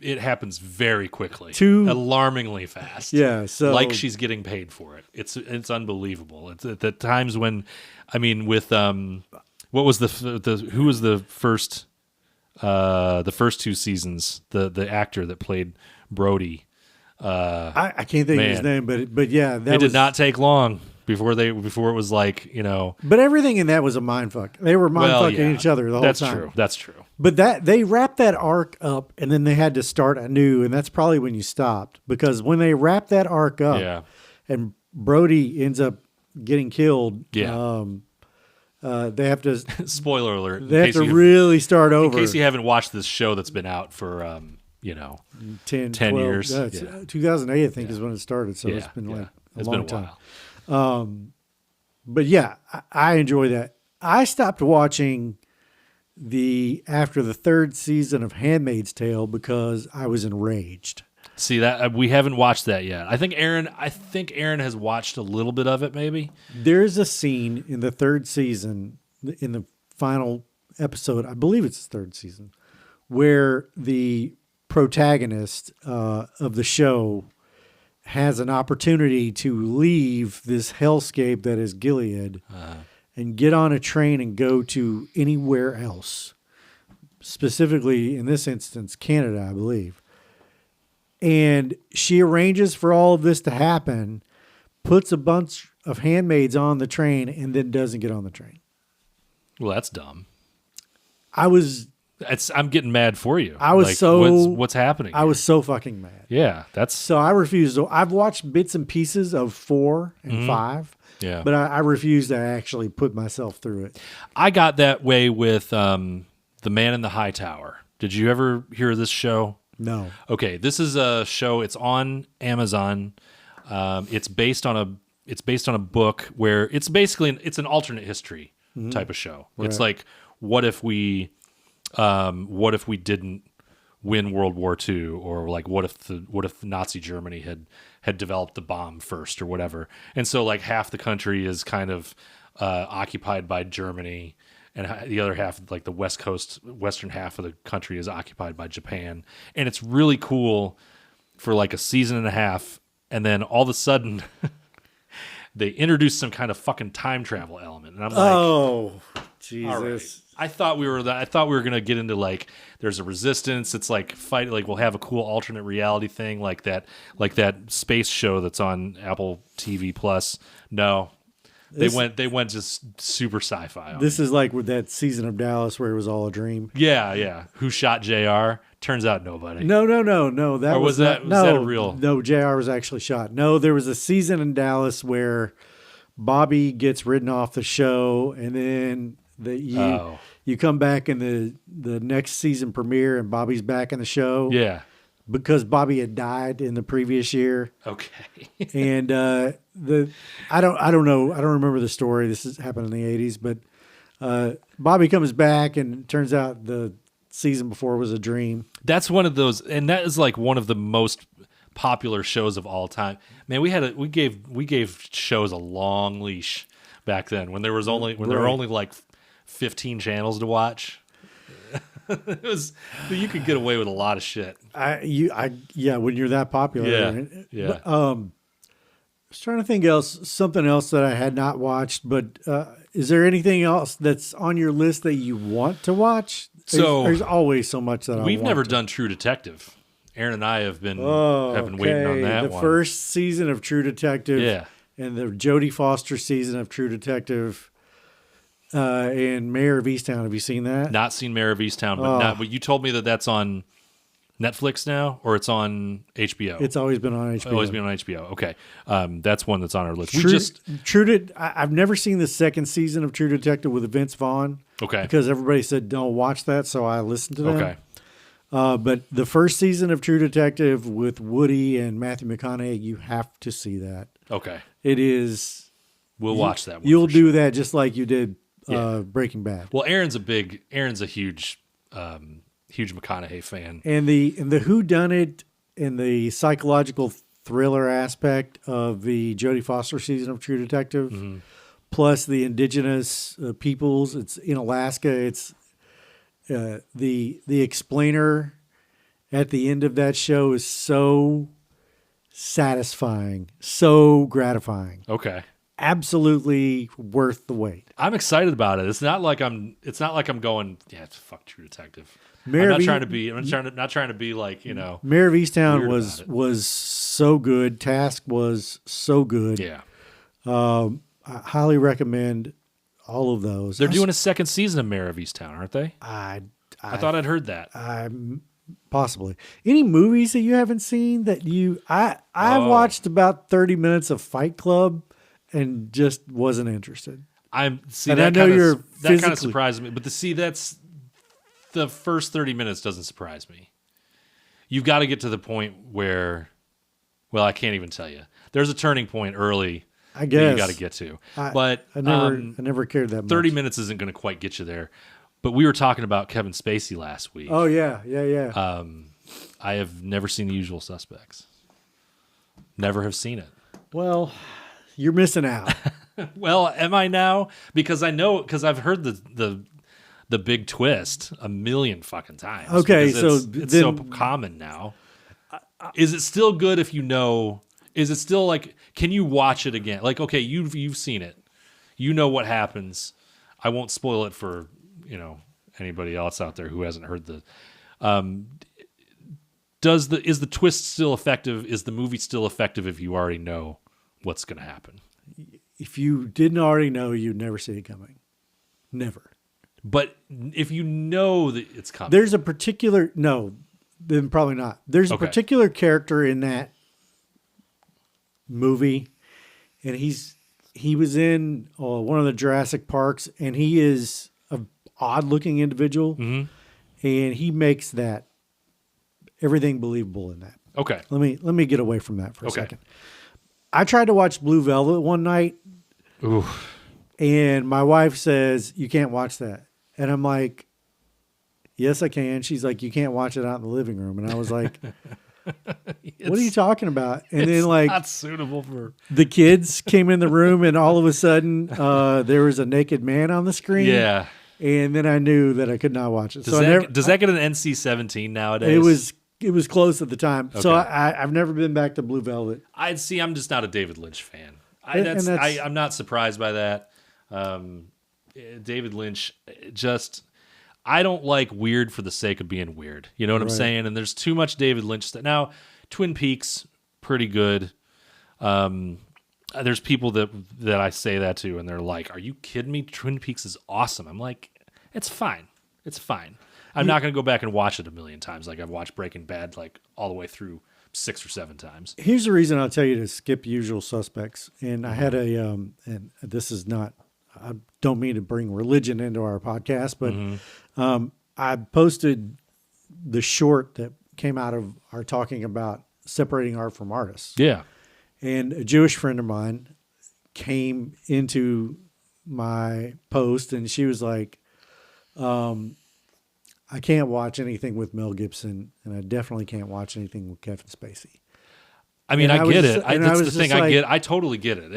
It happens very quickly, alarmingly fast. Yeah, so like she's getting paid for it. It's unbelievable. It's at the times when, I mean, with what was who was the first 2 seasons, the actor that played Brody. I can't think of his name, but yeah, it did not take long before it was like, you know. But everything in that was a mindfuck. They were mindfucking each other the whole time. That's true. But they wrapped that arc up, and then they had to start anew, and that's probably when you stopped, because when they wrapped that arc up, and Brody ends up getting killed, they have to spoiler alert. They have to really start over. In case you haven't watched this show that's been out for 10 12, years. 2008, I think, is when it started. So it's been like a long time. While. But yeah, I enjoy that. I stopped watching after the 3rd season of Handmaid's Tale because I was enraged. See that we haven't watched that yet. I think Aaron has watched a little bit of it. Maybe there's a scene in the 3rd season, in the final episode, I believe it's the 3rd season, where the protagonist of the show has an opportunity to leave this hellscape that is Gilead and get on a train and go to anywhere else, specifically in this instance Canada, I believe. And she arranges for all of this to happen, puts a bunch of handmaids on the train, and then doesn't get on the train. Well, that's dumb. I'm getting mad for you. I was what's happening? I was so fucking mad. Yeah, so I refused. I've watched bits and pieces of 4 and 5. Yeah, but I refused to actually put myself through it. I got that way with The Man in the High Tower. Did you ever hear of this show? No. Okay, this is a show. It's on Amazon. It's based on a book where it's an alternate history type of show. Right. It's like, what if we didn't win World War II, or like what if Nazi Germany had developed the bomb first, or whatever. And so like half the country is kind of occupied by Germany, and the other half, like the western half of the country, is occupied by Japan. And it's really cool for like a season and a half, and then all of a sudden they introduce some kind of fucking time travel element, and I'm like, oh Jesus. All right. I thought we were gonna get into like there's a resistance. It's like fight, like we'll have a cool alternate reality thing like that space show that's on Apple TV Plus. No, they went just super sci-fi. This is like with that season of Dallas where it was all a dream. Yeah. Who shot JR? Turns out nobody. No. That was that a real? No, JR was actually shot. No, there was a season in Dallas where Bobby gets written off the show, and then you come back in the next season premiere, and Bobby's back in the show. Yeah, because Bobby had died in the previous year. Okay, and I don't know. I don't remember the story. This has happened in the 80s, but Bobby comes back, and it turns out the season before was a dream. That's one of those, and that is like one of the most popular shows of all time. Man, we gave shows a long leash back then when there were only like 15 channels to watch. It was you could get away with a lot of shit. Yeah, when you're that popular. Yeah, yeah. But, I was trying to think something else that I had not watched. But is there anything else that's on your list that you want to watch? So there's always so much that we've never done True Detective. Aaron and I have been waiting on that. The first season of True Detective, and the Jodie Foster season of True Detective. And Mayor of Easttown. Have you seen that? Not seen Mayor of Easttown, but But you told me that's on Netflix now, or it's on HBO. It's always been on HBO. Always been on HBO. Okay, that's one that's on our list. I've never seen the second season of True Detective with Vince Vaughn. Okay, because everybody said don't watch that, so I listened to them. Okay, but the first season of True Detective with Woody and Matthew McConaughey, you have to see that. Okay, it is. We'll watch that one. You'll do that just like you did. Breaking Bad. Well, Aaron's a huge McConaughey fan, and the whodunit and the psychological thriller aspect of the Jodie Foster season of True Detective, plus the indigenous peoples. It's in Alaska. It's the explainer at the end of that show is so satisfying, so gratifying. Okay. Absolutely worth the wait. I'm excited about it. It's not like I'm going, yeah, fuck True Detective. I'm not trying to be like, Mayor of Easttown was so good. Task was so good. Yeah. I highly recommend all of those. They're doing a second season of Mayor of Easttown, aren't they? I thought I'd heard that. Possibly. Any movies that you haven't seen that I watched about 30 minutes of Fight Club and just wasn't interested. That kind of surprised me. But that's the first 30 minutes doesn't surprise me. You've got to get to the point where, well, I can't even tell you. There's a turning point early. I guess that you got to get to. But I never cared that much. 30 minutes isn't going to quite get you there. But we were talking about Kevin Spacey last week. Oh yeah. I have never seen The Usual Suspects. Never have seen it. Well, you're missing out. Well, am I now? Because I've heard the big twist a million fucking times. Okay, so it's so common now. Is it still good if you know? Is it still like? Can you watch it again? Like, okay, you've seen it, you know what happens. I won't spoil it for anybody else out there who hasn't heard the. Is the twist still effective? Is the movie still effective if you already know what's going to happen? If you didn't already know, you'd never see it coming. Never. But if you know that it's coming. There's a particular... No, then probably not. There's a particular character in that movie, and he was in one of the Jurassic Parks, and he is an odd-looking individual, and he makes that everything believable in that. Okay. Let me get away from that for a second. I tried to watch Blue Velvet one night. Ooh. And my wife says, you can't watch that. And I'm like, yes, I can. She's like, you can't watch it out in the living room. And I was like, what are you talking about? And then not suitable for the kids came in the room, and all of a sudden there was a naked man on the screen. Yeah. And then I knew that I could not watch it. Does that get an NC-17 nowadays? It was close at the time. Okay. So I've never been back to Blue Velvet. I'm just not a David Lynch fan. I'm not surprised by that. David Lynch, I don't like weird for the sake of being weird. You know what I'm saying? And there's too much David Lynch stuff. Now, Twin Peaks, pretty good. There's people that I say that to, and they're like, are you kidding me? Twin Peaks is awesome. I'm like, it's fine. It's fine. I'm not going to go back and watch it a million times like I've watched Breaking Bad like all the way through 6 or 7 times. Here's the reason I'll tell you to skip Usual Suspects. And I had and this is not, I don't mean to bring religion into our podcast, but I posted the short that came out of our talking about separating art from artists. Yeah. And a Jewish friend of mine came into my post, and she was like, I can't watch anything with Mel Gibson, and I definitely can't watch anything with Kevin Spacey. I mean, I get it. That's the thing. I totally get it.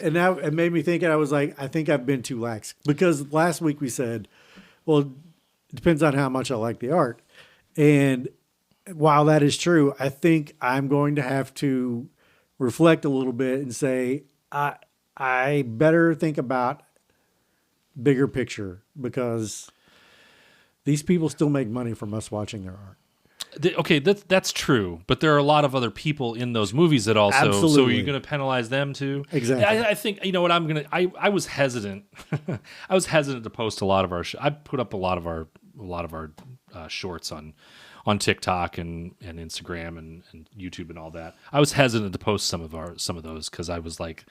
And now it made me think, and I was like, I think I've been too lax. Because last week we said, well, It depends on how much I like the art. And while that is true, I think I'm going to have to reflect a little bit and say, I better think about bigger picture, because these people still make money from us watching their art. Okay, that's true, but there are a lot of other people in those movies that also. Absolutely. So are you going to penalize them too? Exactly. I think you know what I'm gonna. I was hesitant. I was hesitant to post a lot of our. I put up a lot of our shorts on TikTok and Instagram and YouTube and all that. I was hesitant to post some of those because I was like,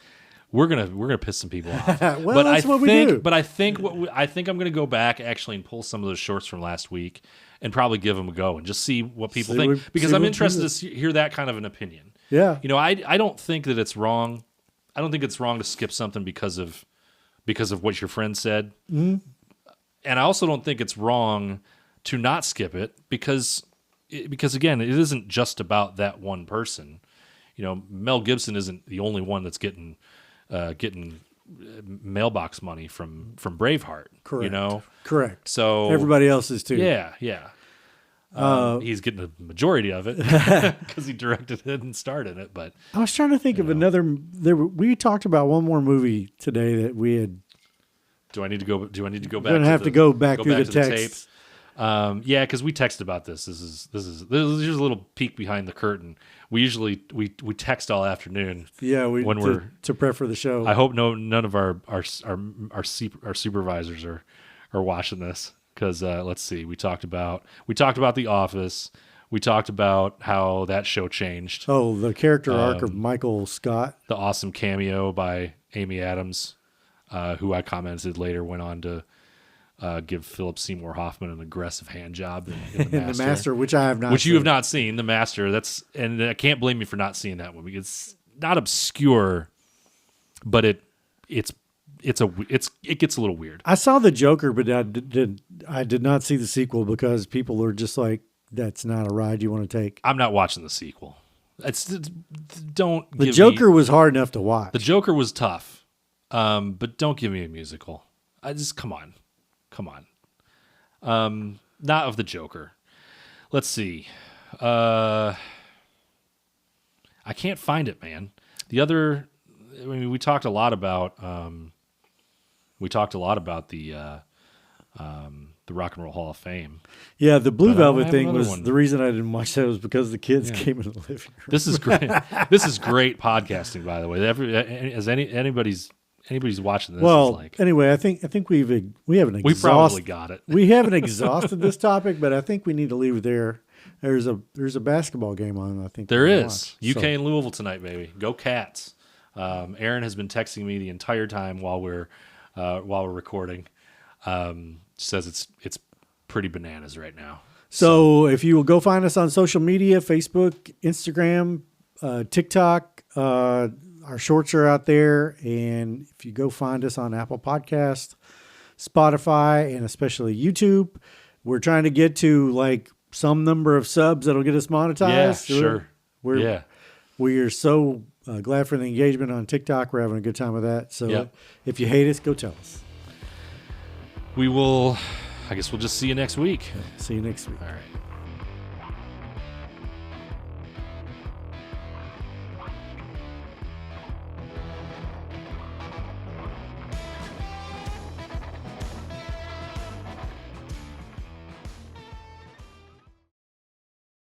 we're gonna piss some people off. Well, but that's what we do. But I think I'm gonna go back actually and pull some of those shorts from last week and probably give them a go and just see what people think, because I'm interested to hear that kind of an opinion. Yeah. You know, I don't think that it's wrong. I don't think it's wrong to skip something because of what your friend said. Mm-hmm. And I also don't think it's wrong to not skip it because again, it isn't just about that one person. You know, Mel Gibson isn't the only one that's getting mailbox money from Braveheart. Correct. You know, correct. So everybody else is too. Yeah. He's getting the majority of it because he directed it and starred in it. But I was trying to think of another. We talked about one more movie today that we had. Do I need to go back? We're gonna have to go back through the text. Yeah, because we texted about this. This is here's a little peek behind the curtain. We usually we text all afternoon. Yeah, we're to prep for the show. I hope none of our supervisors are watching this, because let's see. We talked about The Office. We talked about how that show changed. Oh, the character arc of Michael Scott. The awesome cameo by Amy Adams, who I commented later went on to give Philip Seymour Hoffman an aggressive hand job in The Master. The Master, which I have not Which seen. you have not seen. The Master. And I can't blame you for not seeing that movie. It's not obscure, but it gets a little weird. I saw the Joker, but I did not see the sequel because people are just like, that's not a ride you want to take. I'm not watching the sequel. The Joker was hard enough to watch. The Joker was tough, but don't give me a musical. Come on. Not of the Joker. Let's see. I can't find it, man. We talked a lot about the Rock and Roll Hall of Fame. Yeah, the Blue Velvet thing was the reason I didn't watch that, was because the kids came in the living room. This is great. This is great podcasting, by the way. As anybody's watching this, well, anyway, I think we haven't we probably got it. We haven't exhausted this topic, but I think we need to leave it there. There's a basketball game on. I think there is UK and Louisville tonight, baby. Go Cats! Aaron has been texting me the entire time while we're recording. Says it's pretty bananas right now. So if you will go find us on social media, Facebook, Instagram, TikTok, our shorts are out there. And if you go find us on Apple Podcast, Spotify, and especially YouTube, we're trying to get to like some number of subs that'll get us monetized. Yeah, sure. We are so glad for the engagement on TikTok. We're having a good time with that. So if you hate us, go tell us. I guess we'll just see you next week. See you next week. All right.